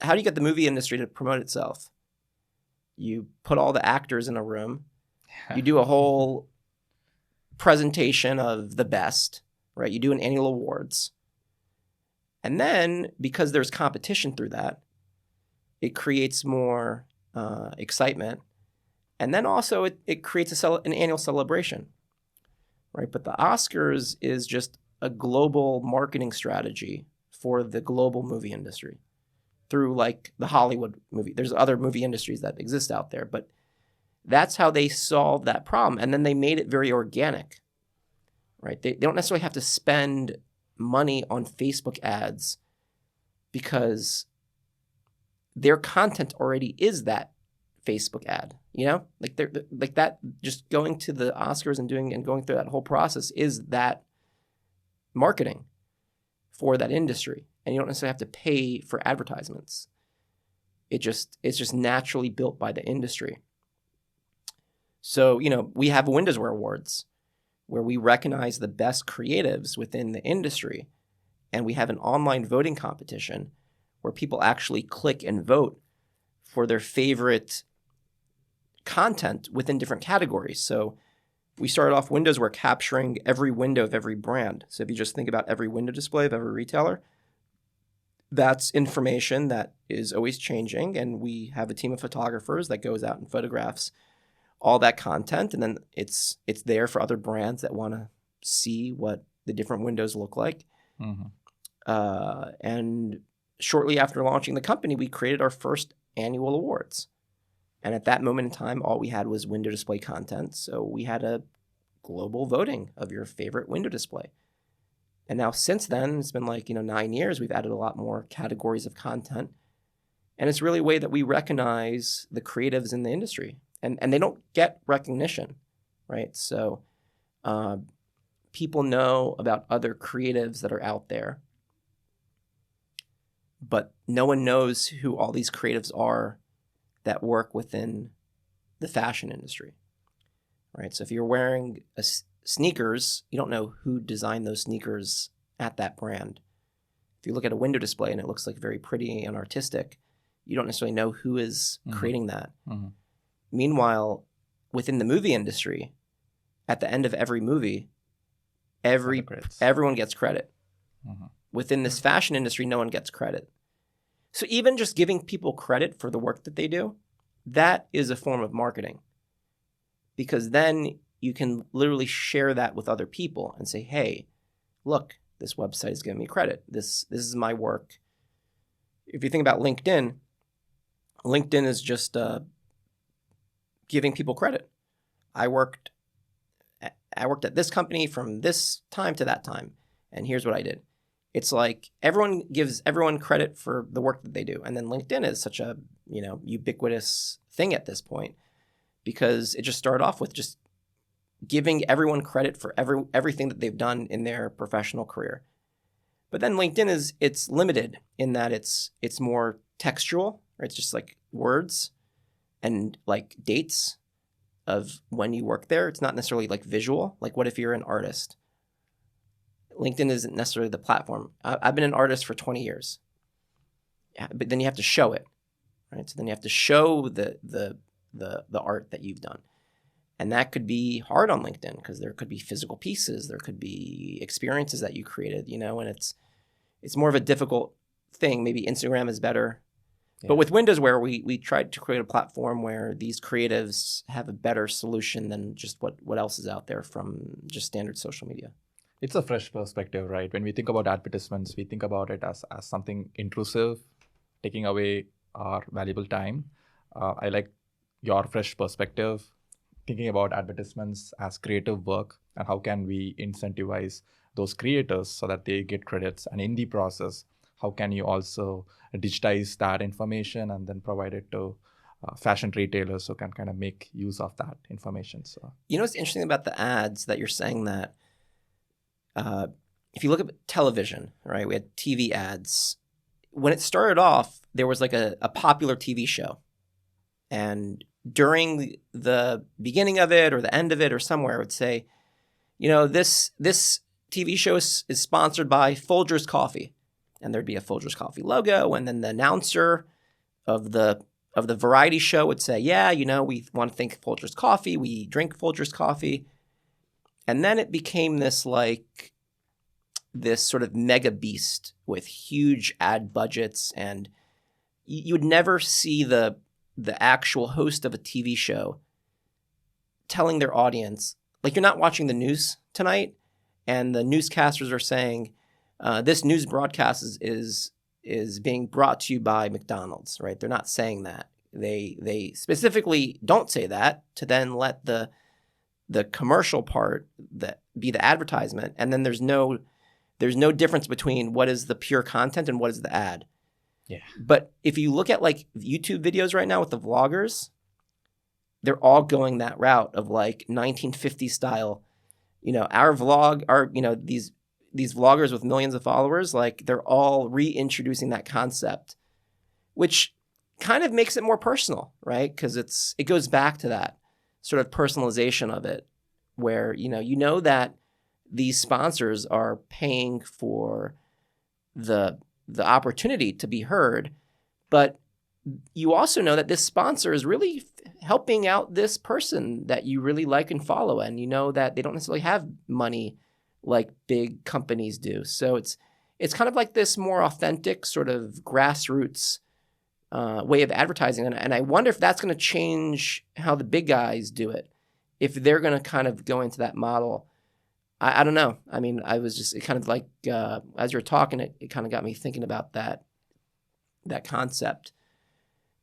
the movie industry to promote itself? You put all the actors in a room. You do a whole presentation of the best, right? You do an annual awards. And then, because there's competition through that, it creates more excitement. And then also it creates an annual celebration, right? But the Oscars is just a global marketing strategy for the global movie industry through like the Hollywood movie. There's other movie industries that exist out there, but that's how they solved that problem. And then they made it very organic, right? They don't necessarily have to spend money on Facebook ads because their content already is that Facebook ad, you know? Like they're like that, just going to the Oscars and going through that whole process is that marketing for that industry. And you don't necessarily have to pay for advertisements. It's just naturally built by the industry. So, you know, we have WindowsWear Awards where we recognize the best creatives within the industry. And we have an online voting competition where people actually click and vote for their favorite content within different categories. So we started off WindowsWear capturing every window of every brand. So if you just think about every window display of every retailer, that's information that is always changing. And we have a team of photographers that goes out and photographs all that content. And then it's there for other brands that want to see what the different windows look like. Mm-hmm. And shortly after launching the company, we created our first annual awards. And at that moment in time, all we had was window display content. So we had a global voting of your favorite window display. And now since then, it's been like, 9 years, we've added a lot more categories of content. And it's really a way that we recognize the creatives in the industry. And they don't get recognition, right? So people know about other creatives that are out there, but no one knows who all these creatives are that work within the fashion industry, right? So if you're wearing sneakers, you don't know who designed those sneakers at that brand. If you look at a window display and it looks like very pretty and artistic, you don't necessarily know who is creating that. Mm-hmm. Meanwhile, within the movie industry, at the end of every movie, everyone gets credit. Mm-hmm. Within this fashion industry, no one gets credit. So even just giving people credit for the work that they do, that is a form of marketing. Because then you can literally share that with other people and say, hey, look, this website is giving me credit. This is my work. If you think about LinkedIn is just giving people credit. I worked at this company from this time to that time, and here's what I did. It's like everyone gives everyone credit for the work that they do. And then LinkedIn is such a, ubiquitous thing at this point because it just started off with just giving everyone credit for everything that they've done in their professional career. But then LinkedIn it's limited in that it's more textual, or it's just like words and like dates of when you work there. It's not necessarily like visual. Like what if you're an artist? LinkedIn isn't necessarily the platform. I've been an artist for 20 years. Yeah, but then you have to show it, right? So then you have to show the art that you've done. And that could be hard on LinkedIn because there could be physical pieces, there could be experiences that you created, and it's more of a difficult thing. Maybe Instagram is better. Yeah. But with WindowsWear, we tried to create a platform where these creatives have a better solution than just what else is out there from just standard social media. It's a fresh perspective, right? When we think about advertisements, we think about it as something intrusive, taking away our valuable time. I like your fresh perspective, thinking about advertisements as creative work and how can we incentivize those creators so that they get credits? And in the process, how can you also digitize that information and then provide it to fashion retailers who can kind of make use of that information? So, You know what's interesting about the ads that you're saying that if you look at television, right, we had TV ads. When it started off, there was like a popular TV show. And during the beginning of it or the end of it or somewhere, it would say, you know, this TV show is sponsored by Folgers Coffee. And there'd be a Folgers Coffee logo. And then the announcer of the variety show would say, yeah, you know, we want to thank Folgers Coffee. We drink Folgers Coffee. And then it became this sort of mega beast with huge ad budgets. And you would never see the actual host of a TV show telling their audience, like, you're not watching the news tonight, and the newscasters are saying, this news broadcast is being brought to you by McDonald's, right? They're not saying that. They specifically don't say that to then let the commercial part that be the advertisement, and then there's no difference between what is the pure content and what is the ad. yeah. But if you look at like YouTube videos right now with the vloggers, they're all going that route of like 1950 style. You know, our vlog, these vloggers with millions of followers, like they're all reintroducing that concept, which kind of makes it more personal, right? Because it goes back to that sort of personalization of it, where you know that these sponsors are paying for the opportunity to be heard, but you also know that this sponsor is really helping out this person that you really like and follow, and you know that they don't necessarily have money like big companies do. So it's kind of like this more authentic sort of grassroots way of advertising, and I wonder if that's going to change how the big guys do it, if they're going to kind of go into that model. I don't know. I mean, it kind of like, as you're talking, it kind of got me thinking about that concept.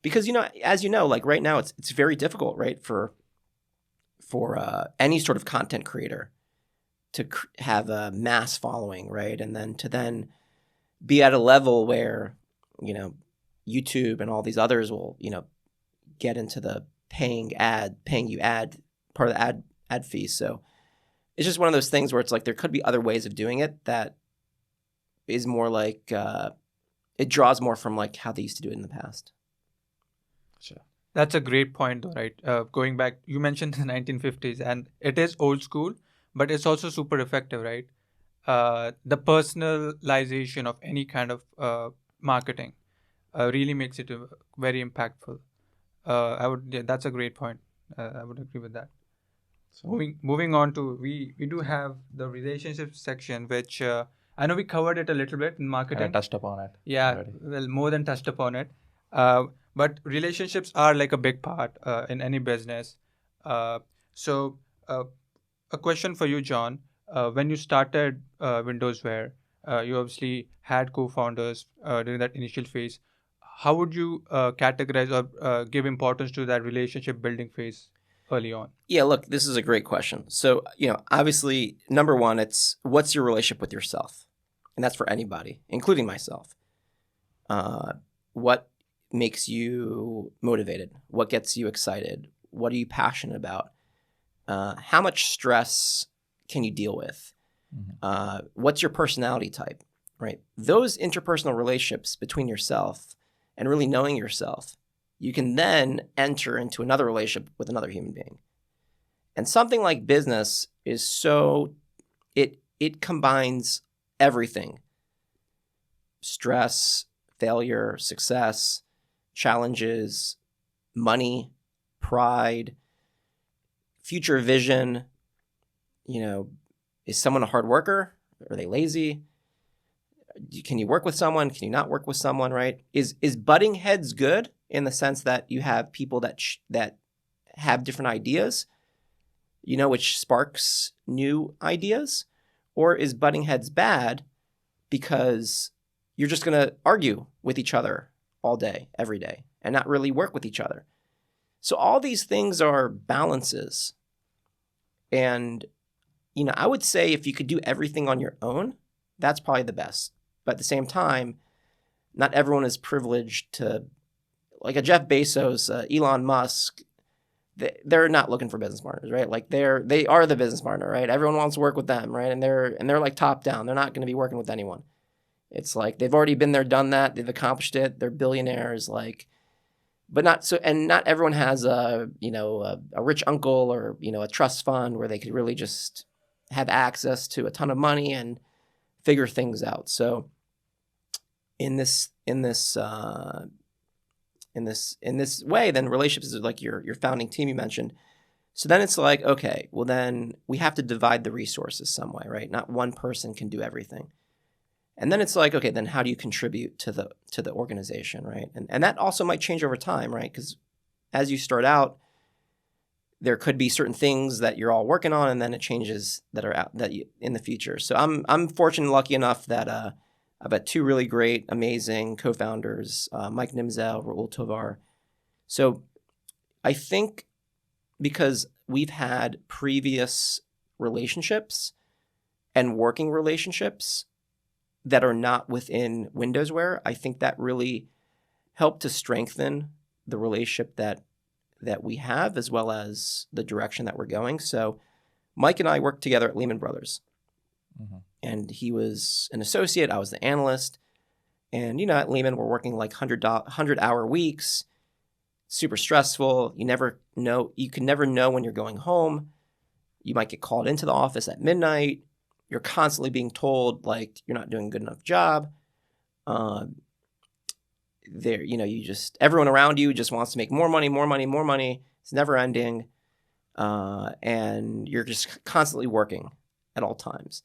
Because, as you know, like right now, it's very difficult, right, for any sort of content creator to have a mass following, right? And then to be at a level where, YouTube and all these others will, get into the paying you part of the ad fee. So it's just one of those things where it's like there could be other ways of doing it that is more like it draws more from like how they used to do it in the past. Sure. That's a great point, though, right? Going back, you mentioned the 1950s, and it is old school, but it's also super effective, right? The personalization of any kind of marketing really makes it very impactful. That's a great point. I would agree with that. So moving on to, we do have the relationship section, which I know we covered it a little bit in marketing. I touched upon it. Yeah, already. well, more than touched upon it. But relationships are like a big part in any business. So a question for you, John. When you started WindowsWear, you obviously had co-founders during that initial phase. How would you categorize or give importance to that relationship building phase early on? Yeah, look, this is a great question. So, obviously, number one, it's what's your relationship with yourself? And that's for anybody, including myself. What makes you motivated? What gets you excited? What are you passionate about? How much stress can you deal with? Mm-hmm. What's your personality type, right? Those interpersonal relationships between yourself and really knowing yourself, you can then enter into another relationship with another human being. And something like business is it combines everything: stress, failure, success, challenges, money, pride, future vision. Is someone a hard worker? Are they lazy? Can you work with someone? Can you not work with someone, right? Is butting heads good in the sense that you have people that have different ideas, which sparks new ideas? Or is butting heads bad because you're just going to argue with each other all day, every day, and not really work with each other? So all these things are balances. And I would say if you could do everything on your own, that's probably the best. But at the same time, not everyone is privileged to, like a Jeff Bezos, Elon Musk. They're not looking for business partners, right? Like they are the business partner, right? Everyone wants to work with them, right? And they're like top down. They're not going to be working with anyone. It's like they've already been there, done that. They've accomplished it. They're billionaires, like, but not so. And not everyone has a rich uncle or a trust fund where they could really just have access to a ton of money and figure things out. So in this way, then relationships is like your founding team you mentioned. So then it's like, okay, well then we have to divide the resources some way, right? Not one person can do everything. And then it's like, okay, then how do you contribute to the organization, right? And that also might change over time, right? Because as you start out, there could be certain things that you're all working on, and then it changes that are out in the future. So I'm fortunate and lucky enough that I've got two really great, amazing co-founders, Mike Nimzel, Raul Tovar. So I think because we've had previous relationships and working relationships that are not within WindowsWear, I think that really helped to strengthen the relationship that we have, as well as the direction that we're going. So Mike and I worked together at Lehman Brothers. Mm-hmm. And he was an associate. I was the analyst. And, at Lehman, we're working like 100-hour weeks, super stressful. You can never know when you're going home. You might get called into the office at midnight. You're constantly being told, like, you're not doing a good enough job. Everyone around you just wants to make more money, more money, more money. It's never ending. And you're just constantly working at all times.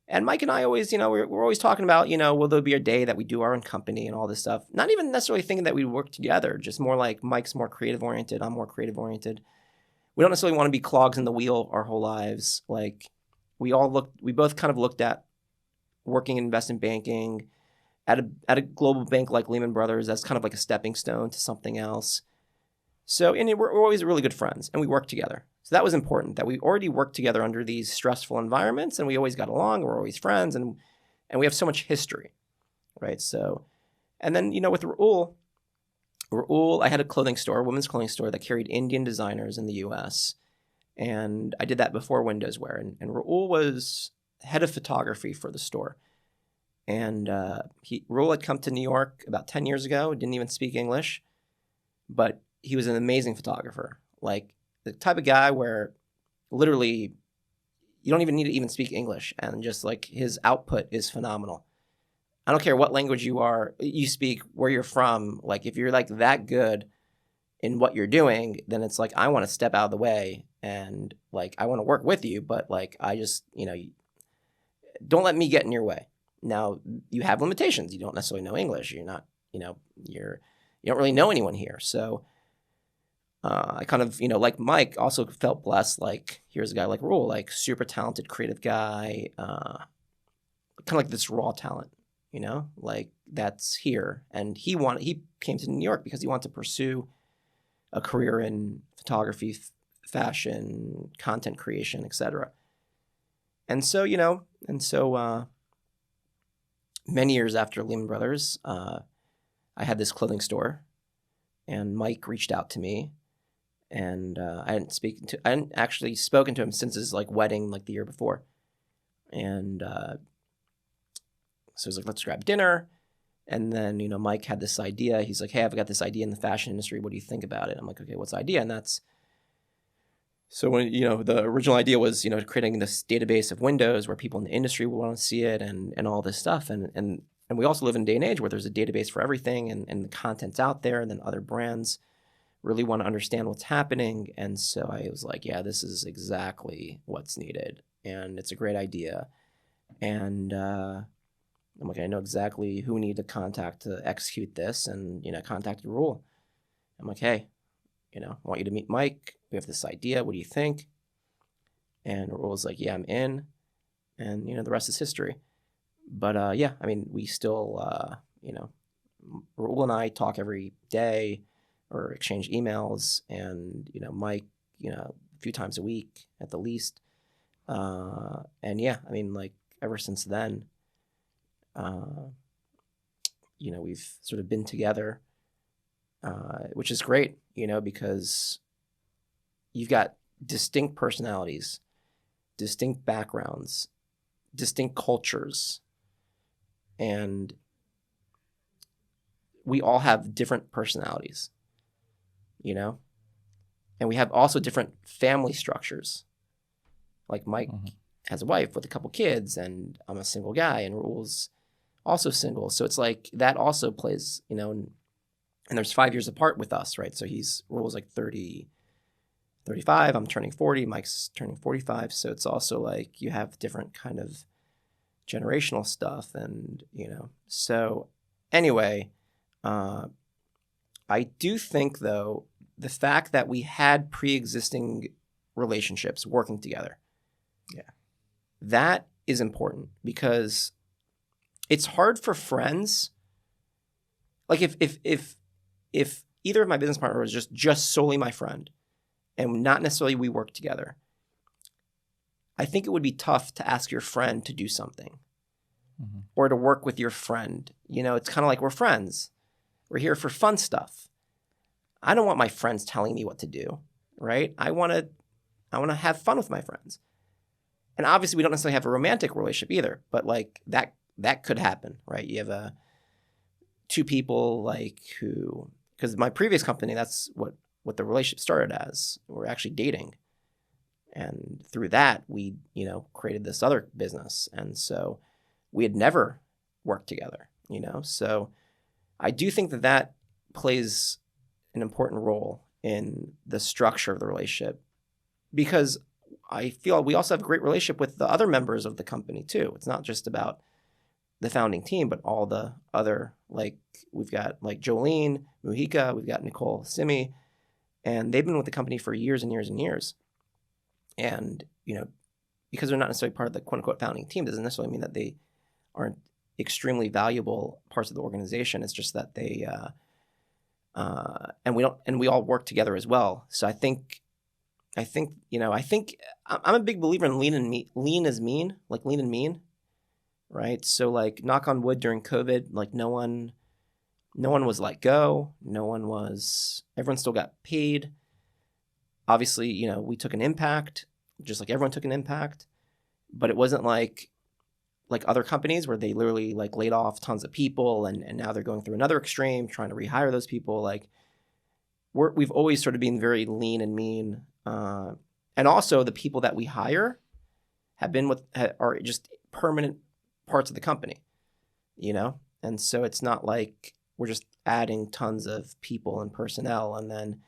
And Mike and I always, we're always talking about, will there be a day that we do our own company and all this stuff? Not even necessarily thinking that we work together, just more like Mike's more creative oriented, I'm more creative oriented. We don't necessarily want to be clogs in the wheel our whole lives. Like we both kind of looked at working in investment banking at a global bank like Lehman Brothers as kind of like a stepping stone to something else. So, and we're always really good friends, and we work together. So that was important, that we already worked together under these stressful environments, and we always got along. We're always friends, and we have so much history, right? So, and then, with Raul, I had a clothing store, a women's clothing store that carried Indian designers in the U.S., and I did that before WindowsWear. And Raul was head of photography for the store. And Raul had come to New York about 10 years ago, didn't even speak English, but he was an amazing photographer. Like the type of guy where literally you don't even need to even speak English, and just like his output is phenomenal. I don't care what language you speak, where you're from. Like if you're like that good in what you're doing, then it's like, I want to step out of the way and like, I want to work with you, but like, I just, don't let me get in your way. Now you have limitations. You don't necessarily know English. You're not, you don't really know anyone here. So I kind of, like Mike, also felt blessed. Like here's a guy like Raul, like super talented, creative guy, kind of like this raw talent, like that's here. And he came to New York because he wanted to pursue a career in photography, fashion, content creation, etc. And so, many years after Lehman Brothers, I had this clothing store, and Mike reached out to me, and I hadn't actually spoken to him since his like wedding, like the year before, and so he was like, let's grab dinner. And then, Mike had this idea. He's like, hey, I've got this idea in the fashion industry. What do you think about it? I'm like, okay, what's the idea? And that's, so when, the original idea was, creating this database of windows where people in the industry will want to see it and all this stuff. And we also live in a day and age where there's a database for everything, and the content's out there, and then other brands really want to understand what's happening. And so I was like, yeah, this is exactly what's needed. And it's a great idea. And I'm like, I know exactly who we need to contact to execute this, and, contacted Raul. I'm like, hey, I want you to meet Mike. We have this idea. What do you think? And Raul was like, yeah, I'm in. And, the rest is history. But, yeah, I mean, we still, Raul and I talk every day or exchange emails, and, Mike, a few times a week at the least. And yeah, I mean, like ever since then, we've sort of been together, which is great, because you've got distinct personalities, distinct backgrounds, distinct cultures, and we all have different personalities, and we have also different family structures. Like Mike has a wife with a couple kids, and I'm a single guy, and Raul's also single. So it's like that also plays, and there's 5 years apart with us, right? So Raul's like 30, 35, I'm turning 40, Mike's turning 45. So it's also like you have different kind of generational stuff, and, so anyway, I do think, though, the fact that we had pre-existing relationships working together, that is important, because it's hard for friends. Like if either of my business partners was just solely my friend and not necessarily we work together, I think it would be tough to ask your friend to do something or to work with your friend. It's kind of like we're friends. We're here for fun stuff. I don't want my friends telling me what to do, right? I want to have fun with my friends. And obviously we don't necessarily have a romantic relationship either, but like that could happen, right? You have two people because my previous company, that's what the relationship started as. We're actually dating. And through that, we, created this other business. And so we had never worked together, So I do think that plays an important role in the structure of the relationship, because I feel we also have a great relationship with the other members of the company too. It's not just about the founding team, but all the other, like we've got like Jolene Mujica, we've got Nicole Simi, and they've been with the company for years and years and years. And, because they're not necessarily part of the quote unquote founding team doesn't necessarily mean that they aren't extremely valuable parts of the organization. It's just that they, and we all work together as well. So I think I'm a big believer in lean is mean, like lean and mean, right? So like knock on wood, during COVID, like no one was let go. Everyone still got paid. Obviously, we took an impact, just like everyone took an impact, but it wasn't like other companies where they literally like laid off tons of people and now they're going through another extreme, trying to rehire those people. Like we've always sort of been very lean and mean. And also the people that we hire are just permanent parts of the company, And so it's not like we're just adding tons of people and personnel. And then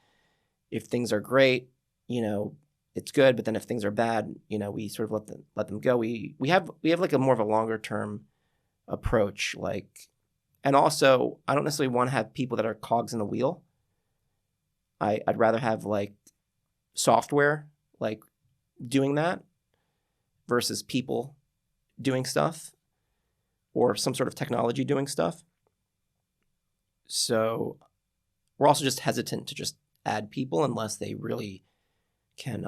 if things are great, it's good. But then if things are bad, we sort of let them go. We have like a more of a longer term approach. And also I don't necessarily want to have people that are cogs in the wheel. I'd rather have like software like doing that versus people doing stuff, or some sort of technology doing stuff. So we're also just hesitant to just add people unless they really can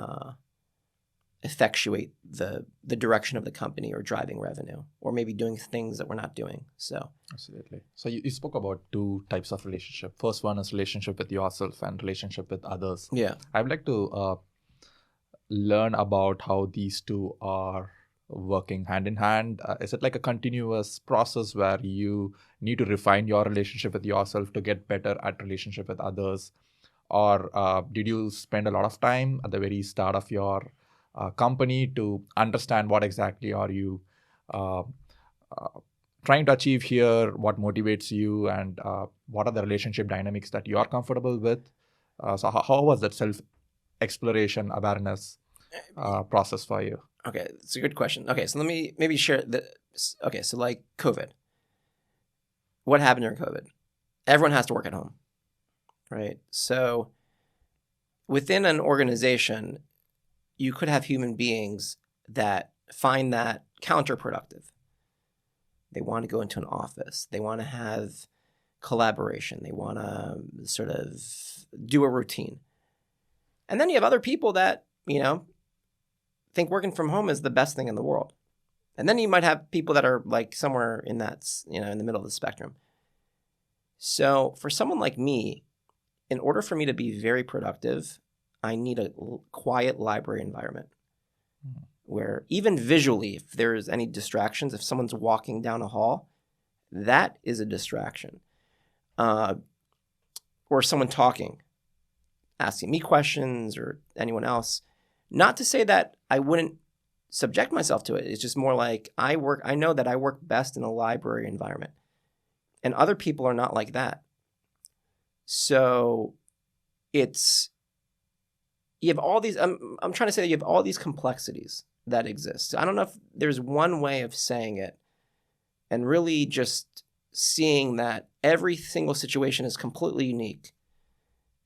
effectuate the direction of the company or driving revenue, or maybe doing things that we're not doing. So absolutely. So you spoke about two types of relationship. First one is relationship with yourself and relationship with others. Yeah. I'd like to learn about how these two are working hand in hand. Is it like a continuous process where you need to refine your relationship with yourself to get better at relationship with others? Or did you spend a lot of time at the very start of your company to understand what exactly are you trying to achieve here, what motivates you, and what are the relationship dynamics that you are comfortable with? So how was that self-exploration, awareness process for you? Okay, it's a good question. Okay, so let me maybe share okay, so like COVID. What happened during COVID? Everyone has to work at home, right? So within an organization, you could have human beings that find that counterproductive. They want to go into an office. They want to have collaboration. They want to sort of do a routine. And then you have other people that, think working from home is the best thing in the world. And then you might have people that are like somewhere in that, in the middle of the spectrum. So for someone like me, in order for me to be very productive, I need a quiet library environment where even visually, if there's any distractions, if someone's walking down a hall, that is a distraction. Or someone talking, asking me questions or anyone else. Not to say that I wouldn't subject myself to it. It's just more like I know that I work best in a library environment. And other people are not like that. So you have all these, I'm trying to say that you have all these complexities that exist. I don't know if there's one way of saying it, and really just seeing that every single situation is completely unique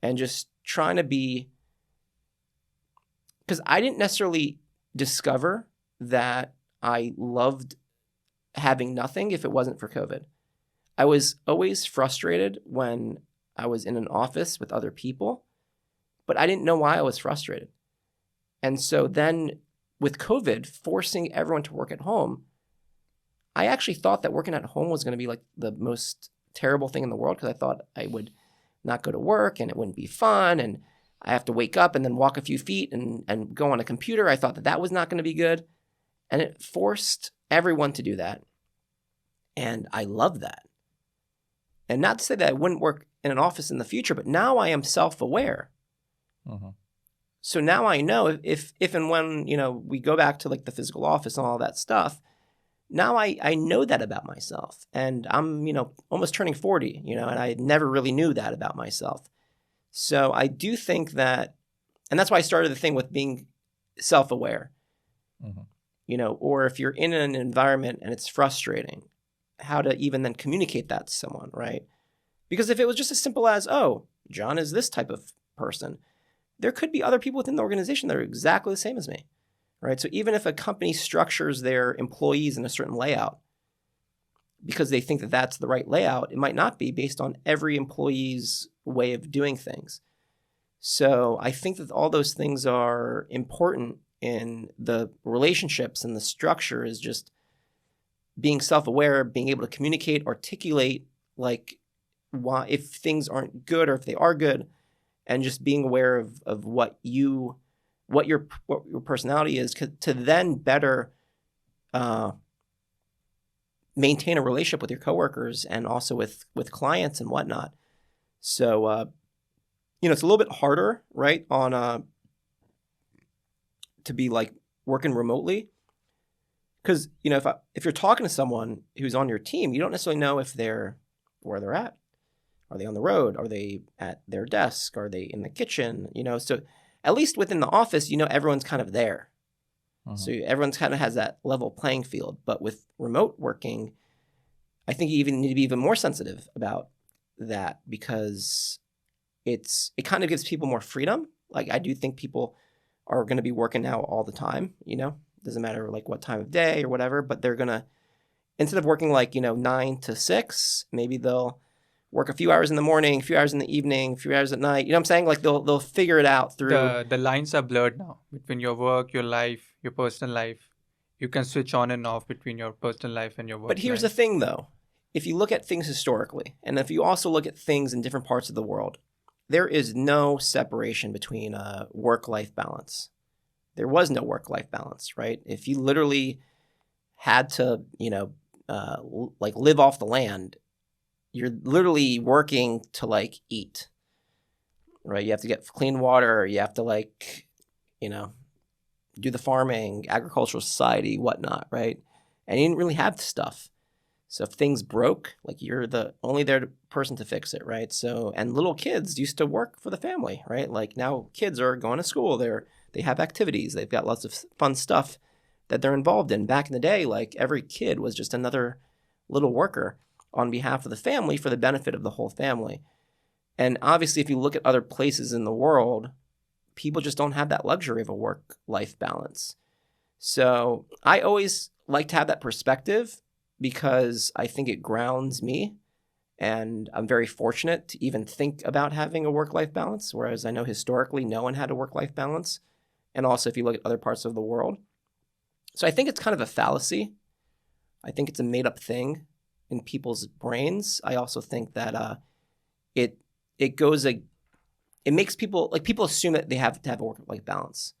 and just trying to be, because I didn't necessarily discover that I loved having nothing if it wasn't for COVID. I was always frustrated when I was in an office with other people, but I didn't know why I was frustrated. And so then with COVID forcing everyone to work at home, I actually thought that working at home was going to be like the most terrible thing in the world, because I thought I would not go to work and it wouldn't be fun, and I have to wake up and then walk a few feet and go on a computer. I thought that was not going to be good. And it forced everyone to do that. And I love that. And not to say that I wouldn't work in an office in the future, but now I am self-aware. Mm-hmm. So now I know if and when, we go back to like the physical office and all that stuff, now I know that about myself. And I'm, almost turning 40, and I never really knew that about myself. So I do think that, and that's why I started the thing with being self-aware, or if you're in an environment and it's frustrating, how to even then communicate that to someone, right? Because if it was just as simple as, oh, Jon is this type of person, there could be other people within the organization that are exactly the same as me, right? So even if a company structures their employees in a certain layout because they think that that's the right layout, it might not be based on every employee's way of doing things. So I think that all those things are important in the relationships, and the structure is just being self-aware, being able to communicate, articulate, like why, if things aren't good or if they are good, and just being aware of what your personality is to then better maintain a relationship with your coworkers and also with clients and whatnot. So, it's a little bit harder, right, on to be like working remotely. Because, if you're talking to someone who's on your team, you don't necessarily know where they're at. Are they on the road? Are they at their desk? Are they in the kitchen? So at least within the office, everyone's kind of there. Mm-hmm. So everyone's kind of has that level playing field. But with remote working, I think you even need to be even more sensitive about that, because it kind of gives people more freedom. Like, I do think people are going to be working now all the time, doesn't matter like what time of day or whatever, but they're going to, instead of working like, 9 to 6, maybe they'll work a few hours in the morning, a few hours in the evening, a few hours at night. You know what I'm saying? Like they'll figure it out through. The lines are blurred now between your work, your life, your personal life. You can switch on and off between your personal life and your work. But here's the thing though. If you look at things historically, and if you also look at things in different parts of the world, there is no separation between work-life balance. There was no work-life balance, right? If you literally had to, like live off the land, you're literally working to like eat, right? You have to get clean water. You have to like, do the farming, agricultural society, whatnot, right? And you didn't really have stuff. So if things broke, like you're the only there person to fix it, right? So, and little kids used to work for the family, right? Like now kids are going to school. They have activities. They've got lots of fun stuff that they're involved in. Back in the day, like every kid was just another little worker on behalf of the family for the benefit of the whole family. And obviously, if you look at other places in the world, people just don't have that luxury of a work-life balance. So I always like to have that perspective because I think it grounds me. And I'm very fortunate to even think about having a work-life balance, whereas I know historically no one had a work-life balance and also if you look at other parts of the world. So I think it's kind of a fallacy. I think it's a made-up thing in people's brains. I also think that it makes people, like, people assume that they have to have a work-life balance.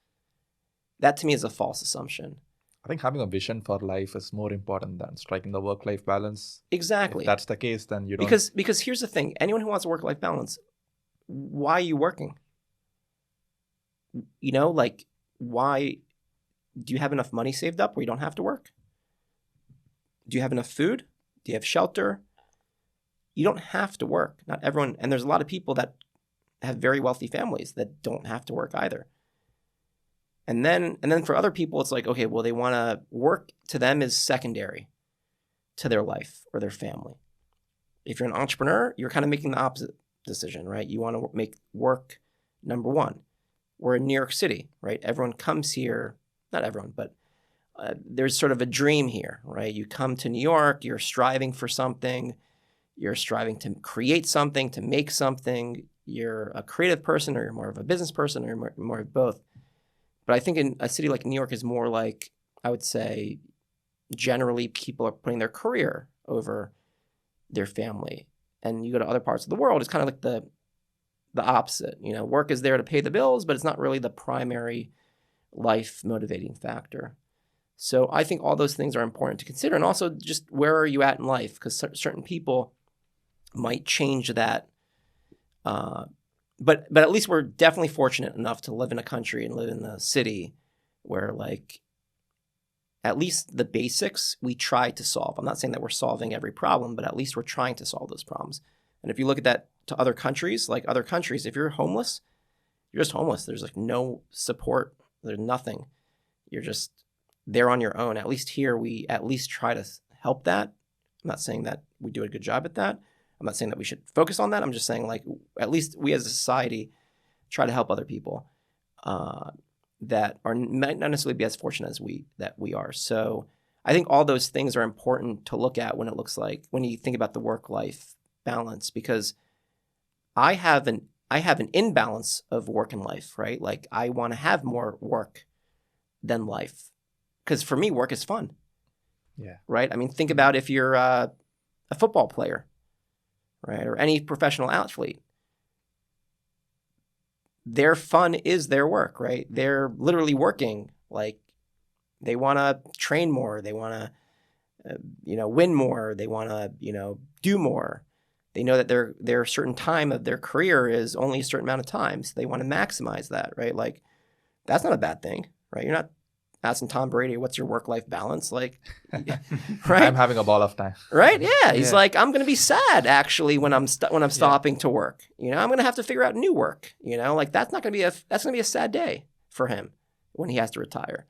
That to me is a false assumption. I think having a vision for life is more important than striking the work-life balance. Exactly. If that's the case, then you don't. Because here's the thing: anyone who wants a work-life balance, why are you working? You know, like, why? Do you have enough money saved up where you don't have to work? Do you have enough food? Do you have shelter? You don't have to work. Not everyone, and there's a lot of people that have very wealthy families that don't have to work either. And then for other people, it's like, okay, well, they want to work, to them is secondary to their life or their family. If you're an entrepreneur, you're kind of making the opposite decision, right? You want to make work number one. We're in New York City, right? Everyone comes here, not everyone, but there's sort of a dream here, right? You come to New York, you're striving for something, you're striving to create something, to make something. You're a creative person, or you're more of a business person, or you're more of both. But I think in a city like New York is more like, I would say, generally people are putting their career over their family. And you go to other parts of the world, it's kind of like the opposite. You know, work is there to pay the bills, but it's not really the primary life motivating factor. So I think all those things are important to consider. And also just where are you at in life? Because certain people might change that. But at least we're definitely fortunate enough to live in a country and live in a city where, like, at least the basics we try to solve. I'm not saying that we're solving every problem, but at least we're trying to solve those problems. And if you look at that to other countries, if you're homeless, you're just homeless. There's like no support. There's nothing. You're just there on your own. At least here, we at least try to help that. I'm not saying that we do a good job at that. I'm not saying that we should focus on that. I'm just saying, like, at least we as a society try to help other people that might not necessarily be as fortunate as we are. So I think all those things are important to look at when you think about the work-life balance, because I have an imbalance of work and life, right? Like, I want to have more work than life, because for me, work is fun. Yeah. Right. I mean, think about if you're a football player, right, or any professional athlete. Their fun is their work, right? They're literally working. Like, they want to train more. They want to, win more. They want to, do more. They know that their certain time of their career is only a certain amount of time. So they want to maximize that, right? Like, that's not a bad thing, right? You're not asking Tom Brady, what's your work-life balance? Like, right? I'm having a ball of time. Right? Yeah. He's like, I'm going to be sad actually when I'm stopping to work. I'm going to have to figure out new work. Like, that's going to be a sad day for him when he has to retire.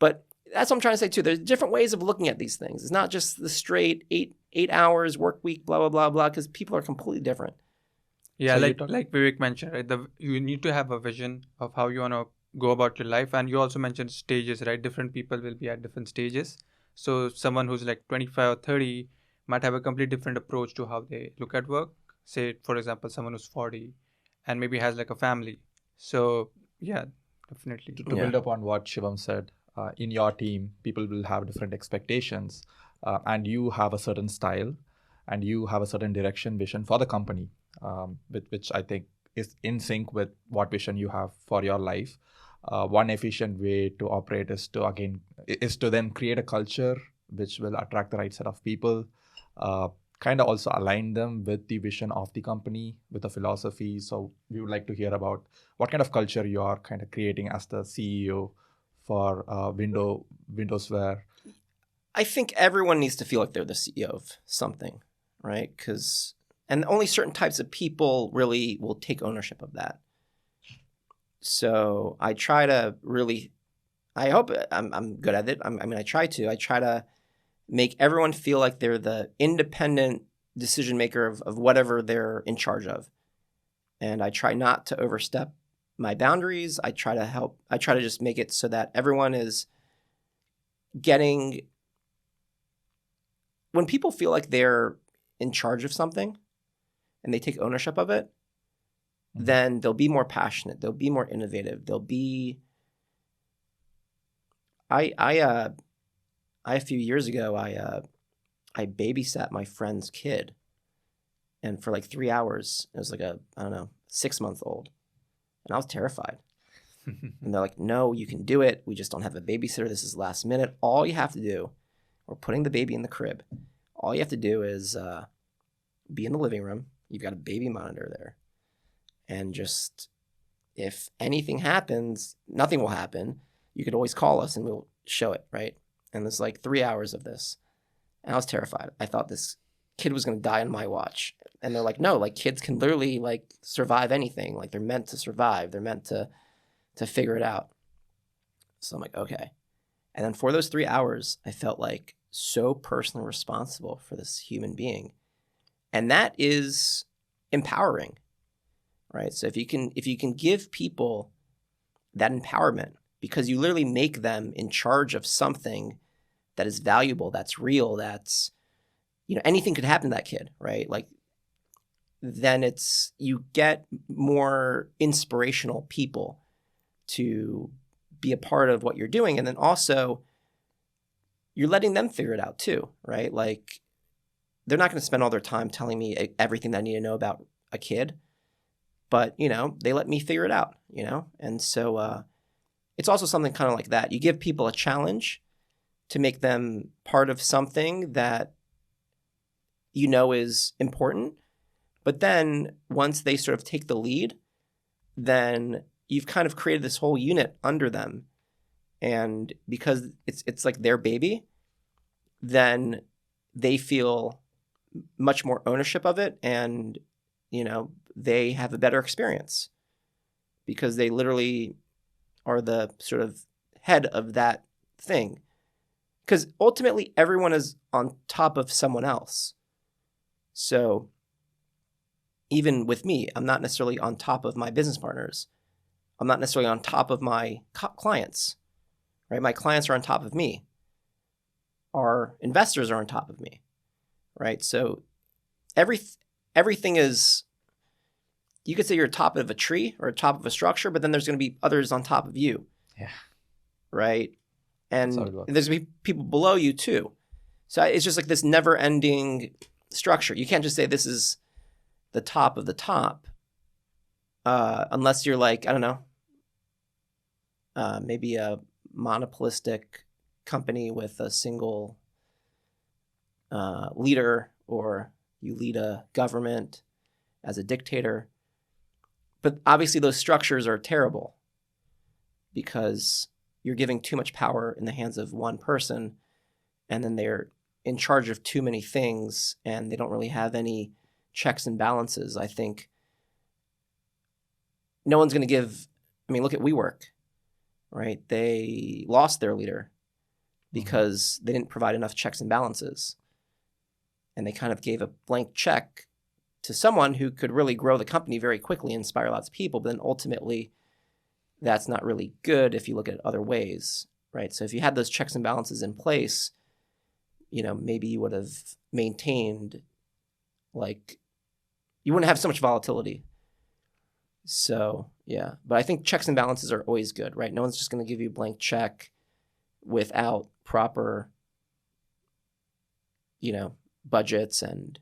But that's what I'm trying to say too. There's different ways of looking at these things. It's not just the straight 8 hours work week, blah, blah, blah, blah, because people are completely different. Yeah, So like Vivek mentioned, right? You need to have a vision of how you want to go about your life. And you also mentioned stages, right? Different people will be at different stages. So someone who's like 25 or 30 might have a completely different approach to how they look at work. Say, for example, someone who's 40 and maybe has like a family. So yeah, definitely. To build upon what Shivam said, in your team, people will have different expectations, and you have a certain style, and you have a certain direction, vision for the company, which I think is in sync with what vision you have for your life. One efficient way to operate is to then create a culture which will attract the right set of people, kind of also align them with the vision of the company, with the philosophy. So we would like to hear about what kind of culture you are kind of creating as the CEO for WindowsWear. I think everyone needs to feel like they're the CEO of something, right? And only certain types of people really will take ownership of that. So I try to really, I hope I'm good at it. I try to make everyone feel like they're the independent decision maker of whatever they're in charge of. And I try not to overstep my boundaries. I try to just make it so that everyone is getting, when people feel like they're in charge of something and they take ownership of it, then they'll be more passionate. They'll be more innovative. They'll be a few years ago, I babysat my friend's kid, and for like 3 hours, it was like I don't know, 6-month-old, and I was terrified. And they're like, no, you can do it. We just don't have a babysitter. This is last minute. All you have to do, we're putting the baby in the crib. All you have to do is be in the living room. You've got a baby monitor there. And just, if anything happens, nothing will happen. You could always call us and we'll show it, right? And there's like 3 hours of this. And I was terrified. I thought this kid was going to die on my watch. And they're like, no, like kids can literally like survive anything. Like they're meant to survive. They're meant to figure it out. So I'm like, okay. And then for those 3 hours, I felt like so personally responsible for this human being. And that is empowering, right? So if you can give people that empowerment, because you literally make them in charge of something that is valuable, that's real, that's, anything could happen to that kid, right? Like, then you get more inspirational people to be a part of what you're doing. And then also you're letting them figure it out too, right? Like they're not going to spend all their time telling me everything that I need to know about a kid, but they let me figure it out, And so it's also something kind of like that. You give people a challenge to make them part of something that is important. But then once they sort of take the lead, then you've kind of created this whole unit under them. And because it's like their baby, then they feel much more ownership of it, and they have a better experience because they literally are the sort of head of that thing. Because ultimately everyone is on top of someone else. So even with me, I'm not necessarily on top of my business partners. I'm not necessarily on top of my clients, right? My clients are on top of me. Our investors are on top of me, right? So everything is, you could say you're top of a tree or top of a structure, but then there's going to be others on top of you. Yeah. Right? And That's how it works. there's going to be people below you too. So it's just like this never-ending structure. You can't just say this is the top of the top unless you're like, I don't know, maybe a monopolistic company with a single leader, or you lead a government as a dictator. But obviously those structures are terrible because you're giving too much power in the hands of one person, and then they're in charge of too many things and they don't really have any checks and balances. I think no one's going to give, look at WeWork, right? They lost their leader because they didn't provide enough checks and balances. And they kind of gave a blank check to someone who could really grow the company very quickly, inspire lots of people. But then ultimately, that's not really good if you look at other ways, right? So if you had those checks and balances in place, maybe you would have maintained, like, you wouldn't have so much volatility. So, yeah. But I think checks and balances are always good, right? No one's just going to give you a blank check without proper, budgets and,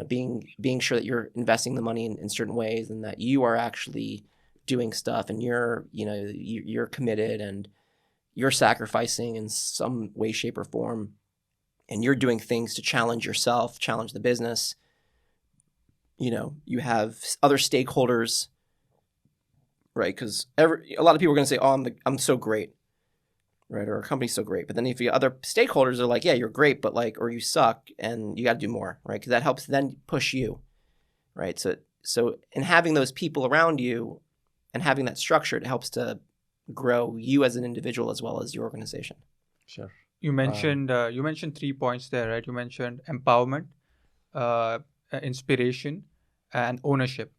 being sure that you're investing the money in certain ways and that you are actually doing stuff and you're committed and you're sacrificing in some way, shape, or form, and you're doing things to challenge yourself, challenge the business. You have other stakeholders, right? Because a lot of people are going to say, "Oh, I'm so great," right? Or our company's so great. But then if you other stakeholders are like, "Yeah, you're great, but or you suck, and you got to do more," right? Because that helps then push you, right? So in having those people around you and having that structure, it helps to grow you as an individual as well as your organization. Sure. You mentioned 3 points there, right? You mentioned empowerment, inspiration, and ownership.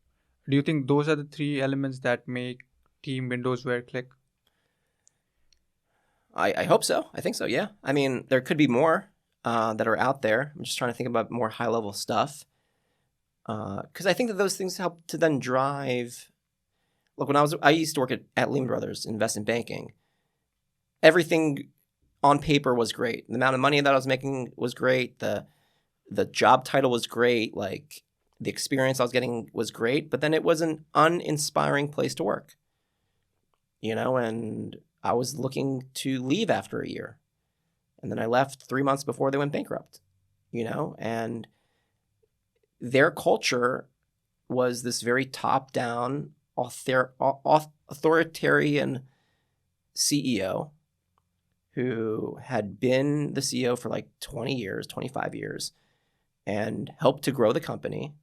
Do you think those are the 3 elements that make Team WindowsWear click? I hope so. I think so, yeah. There could be more that are out there. I'm just trying to think about more high-level stuff. Because I think that those things help to then drive. Look, when I used to work at Lehman Brothers, investment banking, everything on paper was great. The amount of money that I was making was great. The job title was great. Like the experience I was getting was great, but then it was an uninspiring place to work, and I was looking to leave after a year. And then I left 3 months before they went bankrupt, and their culture was this very top-down, authoritarian CEO who had been the CEO for like 20 years, 25 years, and helped to grow the company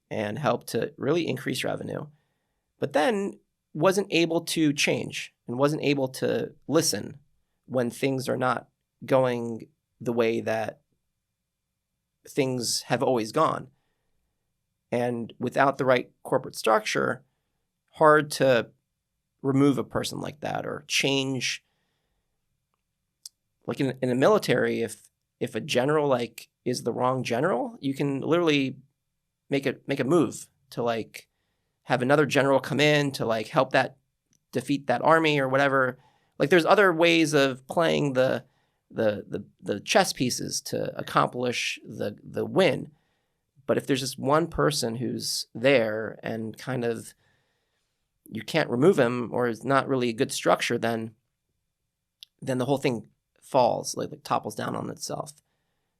and helped to really increase revenue, but then wasn't able to change and wasn't able to listen when things are not going the way that things have always gone. And without the right corporate structure, hard to remove a person like that or change. Like in the military, if a general like is the wrong general, you can literally make a move to like have another general come in to like help that defeat that army or whatever. Like there's other ways of playing the chess pieces to accomplish the win. But if there's just one person who's there and kind of you can't remove him or is not really a good structure, then the whole thing falls, like topples down on itself.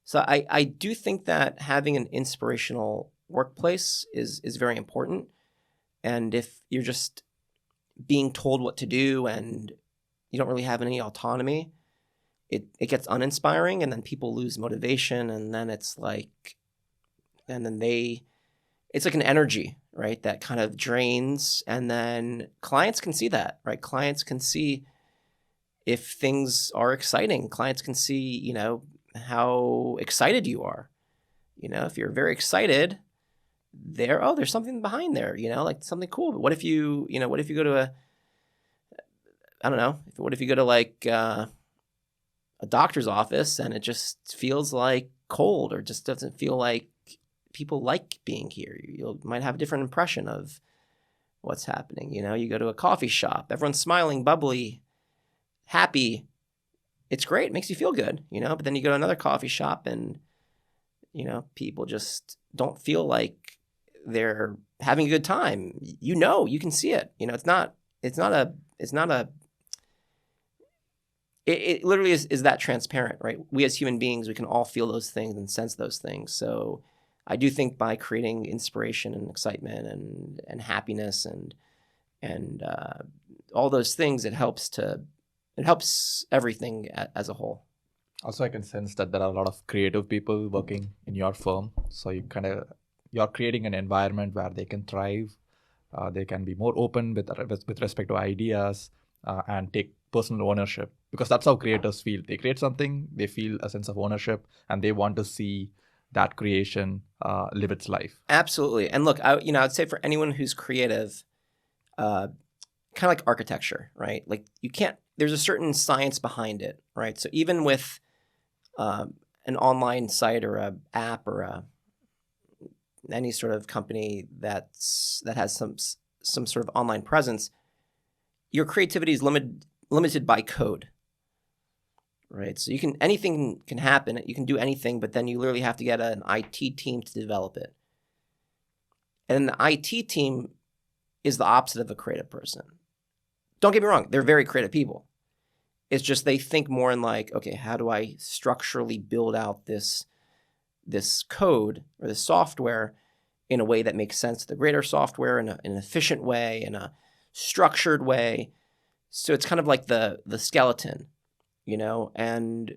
So I do think that having an inspirational workplace is very important. And if you're just being told what to do and you don't really have any autonomy, it gets uninspiring, and then people lose motivation, and then it's like an energy, right, that kind of drains, and then clients can see that, right? Clients can see if things are exciting. Clients can see, how excited you are. If you're very excited, there's something behind there, like something cool. But what if you go to what if you go to like a doctor's office and it just feels like cold or just doesn't feel like people like being here? You might have a different impression of what's happening. You go to a coffee shop, everyone's smiling, bubbly, happy. It's great. It makes you feel good, but then you go to another coffee shop and, people just don't feel like they're having a good time. You can see it. It literally is that transparent, right? We as human beings, we can all feel those things and sense those things. So I do think by creating inspiration and excitement and happiness and all those things, it helps everything as a whole. Also, I can sense that there are a lot of creative people working in your firm. So you're creating an environment where they can thrive. They can be more open with respect to ideas and take personal ownership, because that's how creators feel. They create something, they feel a sense of ownership, and they want to see that creation live its life. Absolutely. And look, I'd say for anyone who's creative, kind of like architecture, right? Like there's a certain science behind it, right? So even with an online site or a app or any sort of company that has some sort of online presence, your creativity is limited by code, right? So anything can happen. You can do anything, but then you literally have to get an IT team to develop it. And the IT team is the opposite of a creative person. Don't get me wrong, they're very creative people. It's just they think more in like, okay, how do I structurally build out this code or this software in a way that makes sense to the greater software in an efficient way, in a structured way. So it's kind of like the skeleton, and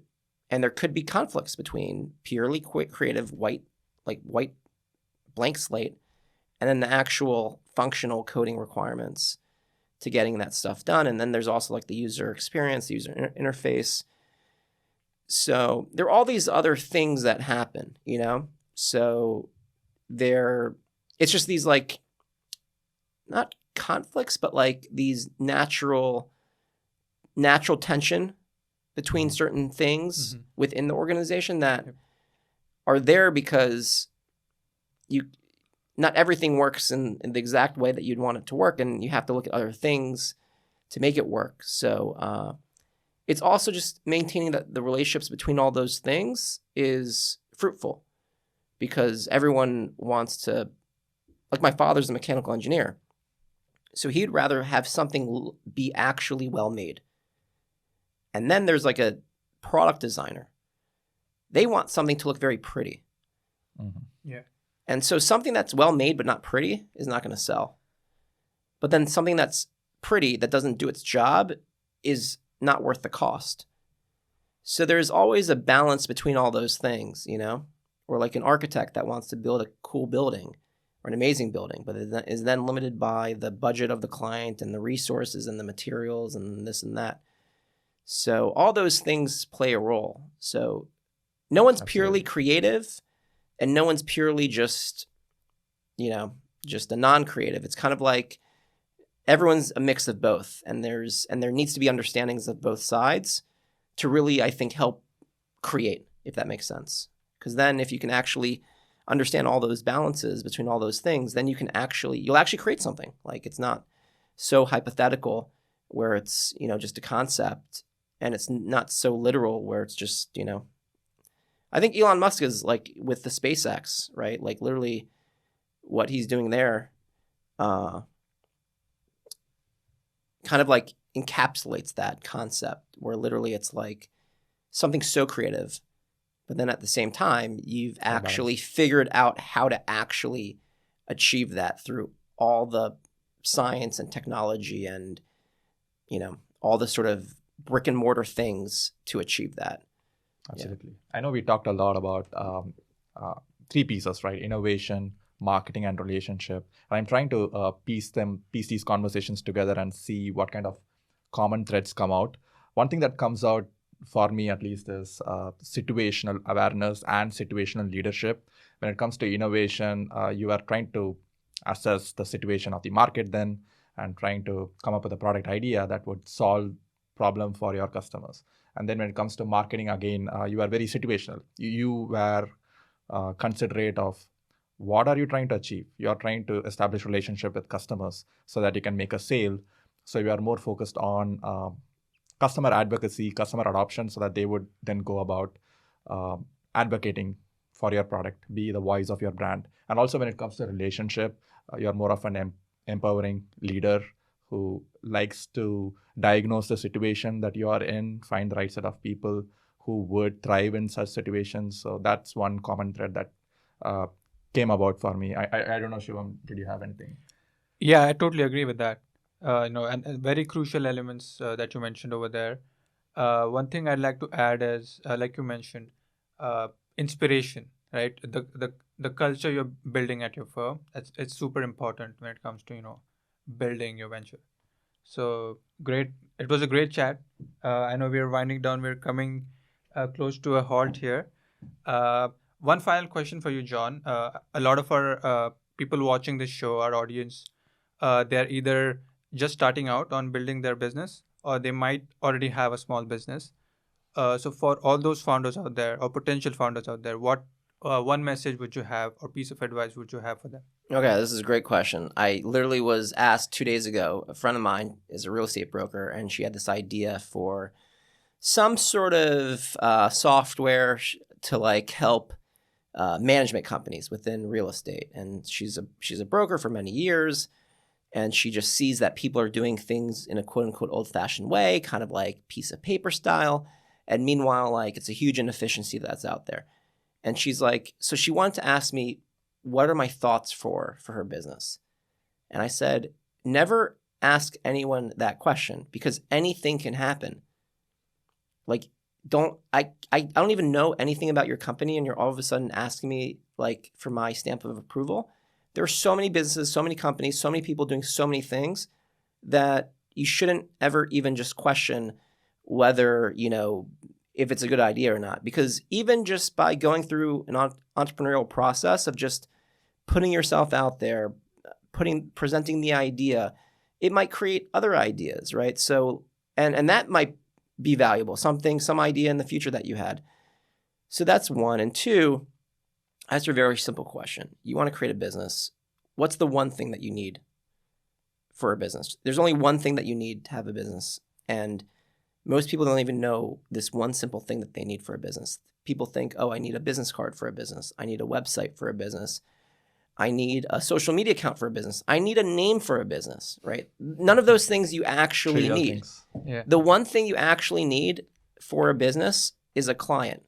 there could be conflicts between purely creative white blank slate and then the actual functional coding requirements to getting that stuff done. And then there's also like the user experience, the user interface. So there are all these other things that happen, So it's just these like, not conflicts, but like these natural tension between certain things within the organization that are there because not everything works in the exact way that you'd want it to work, and you have to look at other things to make it work. So it's also just maintaining that the relationships between all those things is fruitful, because everyone wants to, like my father's a mechanical engineer, so he'd rather have something be actually well made. And then there's like a product designer. They want something to look very pretty. Yeah. And so something that's well made but not pretty is not going to sell. But then something that's pretty that doesn't do its job is not worth the cost. So there's always a balance between all those things, you know? Or like an architect that wants to build a cool building or an amazing building, but is then limited by the budget of the client and the resources and the materials and this and that. So all those things play a role. So no one's purely creative and no one's purely just, you know, just a non-creative. It's kind of like everyone's a mix of both, and there needs to be understandings of both sides to really, I think, help create, if that makes sense. Because then if you can actually understand all those balances between all those things, then you'll actually create something. Like, it's not so hypothetical where it's, you know, just a concept, and it's not so literal where it's just, you know, I think Elon Musk is like with the SpaceX, right? Like literally what he's doing there kind of like encapsulates that concept, where literally it's like something so creative, but then at the same time, you've actually figured out how to actually achieve that through all the science and technology and, you know, all the sort of brick and mortar things to achieve that. Absolutely. Yeah. I know we talked a lot about 3 pieces, right? Innovation, marketing, and relationship. And I'm trying to piece these conversations together and see what kind of common threads come out. One thing that comes out for me, at least, is situational awareness and situational leadership. When it comes to innovation, you are trying to assess the situation of the market then and trying to come up with a product idea that would solve problem for your customers. And then when it comes to marketing, again, you are very situational. You were considerate of what are you trying to achieve. You are trying to establish relationship with customers so that you can make a sale. So you are more focused on customer advocacy, customer adoption, so that they would then go about advocating for your product, be the voice of your brand. And also when it comes to relationship, you're more of an empowering leader who likes to diagnose the situation that you are in, find the right set of people who would thrive in such situations. So that's one common thread that came about for me. I don't know, Shivam, did you have anything? Yeah, I totally agree with that. And very crucial elements that you mentioned over there. One thing I'd like to add is, like you mentioned, inspiration, right? The culture you're building at your firm, it's super important when it comes to, you know, building your venture. So great. It was a great chat. I know we're winding down. We're coming close to a halt here. One final question for you, Jon. A lot of our people watching this show, our audience, they're either just starting out on building their business, or they might already have a small business. So for all those founders out there, or potential founders out there, what one message would you have, or piece of advice would you have for them? Okay, this is a great question. I literally was asked 2 days ago. A friend of mine is a real estate broker, and she had this idea for some sort of software to like help management companies within real estate. And she's a broker for many years, and she just sees that people are doing things in a quote unquote old-fashioned way, kind of like piece of paper style. And meanwhile, like, it's a huge inefficiency that's out there. And she's like, so she wanted to ask me, what are my thoughts for her business? And I said, never ask anyone that question, because anything can happen. Like, I don't even know anything about your company, and you're all of a sudden asking me like for my stamp of approval. There are so many businesses, so many companies, so many people doing so many things that you shouldn't ever even just question whether, you know, if it's a good idea or not. Because even just by going through an entrepreneurial process of just putting yourself out there, presenting the idea, it might create other ideas, right? So, and that might be valuable, some idea in the future that you had. So that's one. And two, that's a very simple question. You want to create a business. What's the one thing that you need for a business? There's only one thing that you need to have a business, and Most people don't even know this one simple thing that they need for a business. People think, oh, I need a business card for a business. I need a website for a business. I need a social media account for a business. I need a name for a business, right? None of those things you actually Trivial need. things. Yeah. The one thing you actually need for a business is a client.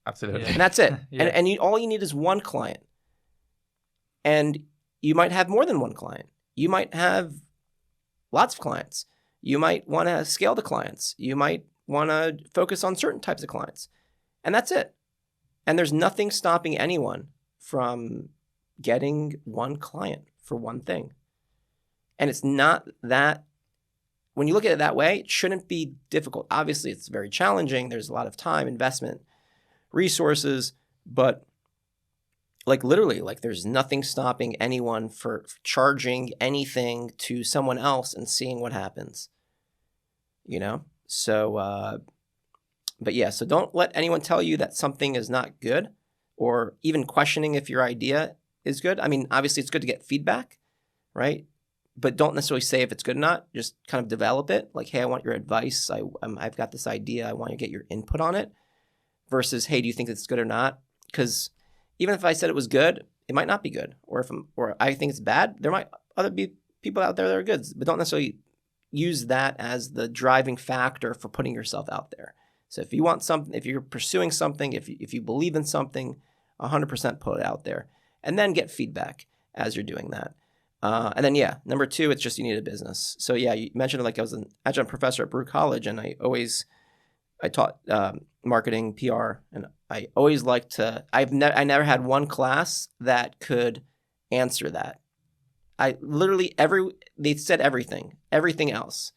Absolutely. And that's it. Yeah. And all you need is one client. And you might have more than one client. You might have lots of clients. You might want to scale the clients. You might want to focus on certain types of clients. And that's it. And there's nothing stopping anyone from getting one client for one thing. And it's not that, when you look at it that way, it shouldn't be difficult. Obviously, it's very challenging. There's a lot of time, investment, resources, but like literally, like there's nothing stopping anyone for charging anything to someone else and seeing what happens, you know? So, but yeah, so don't let anyone tell you that something is not good or even questioning if your idea is good. I mean, obviously it's good to get feedback, right? But don't necessarily say if it's good or not. Just kind of develop it. Like, hey, I want your advice. I've got this idea. I want you to get your input on it. Versus, hey, do you think it's good or not? Because even if I said it was good, it might not be good. Or or I think it's bad, there might be people out there that are good. But don't necessarily use that as the driving factor for putting yourself out there. So if you want something, if you're pursuing something, if you believe in something, 100% put it out there. And then get feedback as you're doing that. And then, yeah, number 2, it's just you need a business. So, yeah, you mentioned like I was an adjunct professor at Brew College, and I taught marketing, PR, and I always liked to, I never had one class that could answer that. I literally, they said everything else.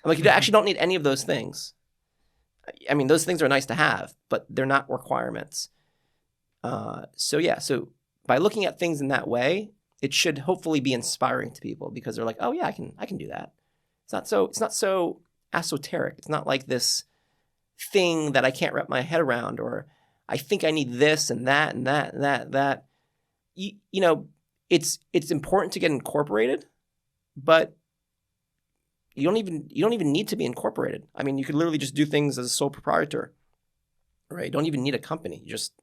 I'm like, you actually don't need any of those things. I mean, those things are nice to have, but they're not requirements. So by looking at things in that way, it should hopefully be inspiring to people because they're like, oh yeah, I can do that. It's not so esoteric. It's not like this thing that I can't wrap my head around, or I think I need this and that and that and that. You know, it's important to get incorporated, but you don't even need to be incorporated. I mean, you could literally just do things as a sole proprietor, right? You don't even need a company. You just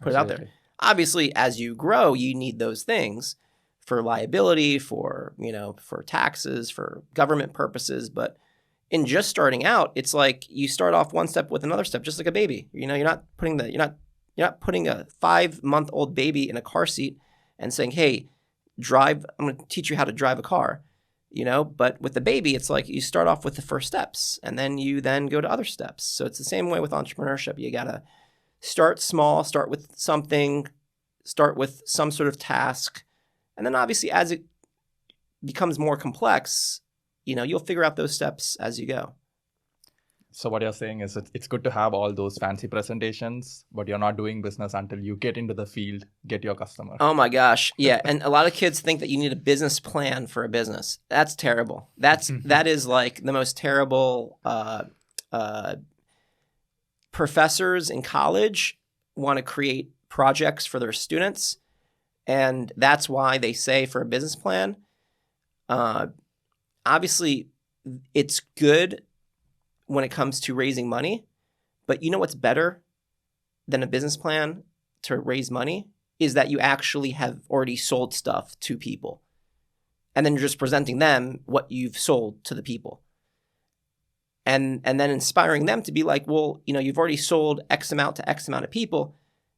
put it out there. Obviously, as you grow, you need those things for liability, for taxes, for government purposes. But in just starting out, it's like you start off one step with another step, just like a baby. You know, you're not putting a 5-month-old baby in a car seat and saying, "Hey, drive. I'm going to teach you how to drive a car." You know, but with the baby, it's like you start off with the first steps, and then you go to other steps. So it's the same way with entrepreneurship. You gotta start small, start with something, start with some sort of task. And then obviously as it becomes more complex, you'll figure out those steps as you go. So what you're saying is it's good to have all those fancy presentations, but you're not doing business until you get into the field, get your customer. Oh my gosh. Yeah. And a lot of kids think that you need a business plan for a business. That's terrible. That is like the most terrible. Professors in college want to create projects for their students. And that's why they say for a business plan, obviously it's good when it comes to raising money, but you know what's better than a business plan to raise money is that you actually have already sold stuff to people. And then you're just presenting them what you've sold to the people. And then inspiring them to be like, well, you've already sold X amount to X amount of people.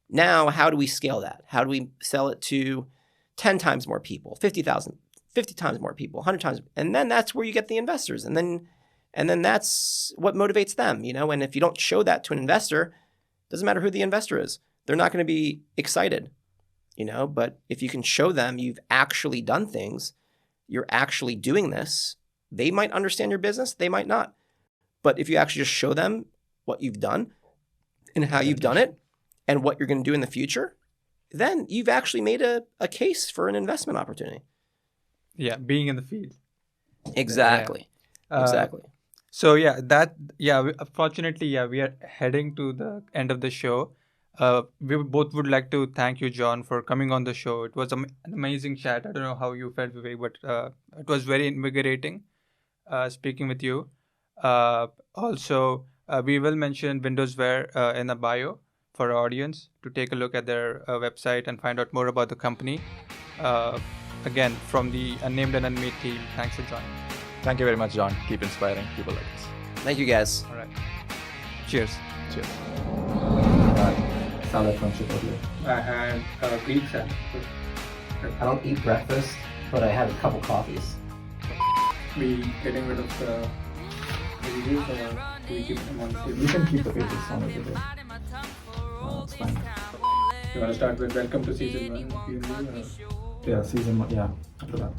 Now, how do we scale that? How do we sell it to 10 times more people, 50 times more people, 100 times? And then that's where you get the investors. And then that's what motivates them, And if you don't show that to an investor, doesn't matter who the investor is, they're not going to be excited, But if you can show them you've actually done things, you're actually doing this, they might understand your business, they might not. But if you actually just show them what you've done and how you've done it and what you're going to do in the future, then you've actually made a case for an investment opportunity. Yeah, being in the field. Exactly. Exactly. So fortunately, we are heading to the end of the show. We both would like to thank you, Jon, for coming on the show. It was an amazing chat. I don't know how you felt, Vivek, but it was very invigorating speaking with you. Also, we will mention WindowsWear in the bio for our audience to take a look at their website and find out more about the company. Again, from the Unnamed and Unmade team, thanks for joining. Thank you very much, John. Keep inspiring people like this. Thank you, guys. All right. Cheers. Cheers. Salad from Chipotle. I had Greek salad. I don't eat breakfast, but I had a couple coffees. We getting rid of the reviews or do we keep them on the table? You can keep the pages on it today. It's fine. You want to start with welcome to season 1? Yeah, season 1. Yeah, after that.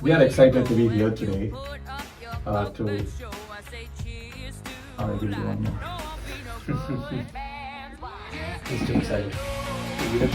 We are excited to be here today. I'll give you one more. He's too excited. Read it.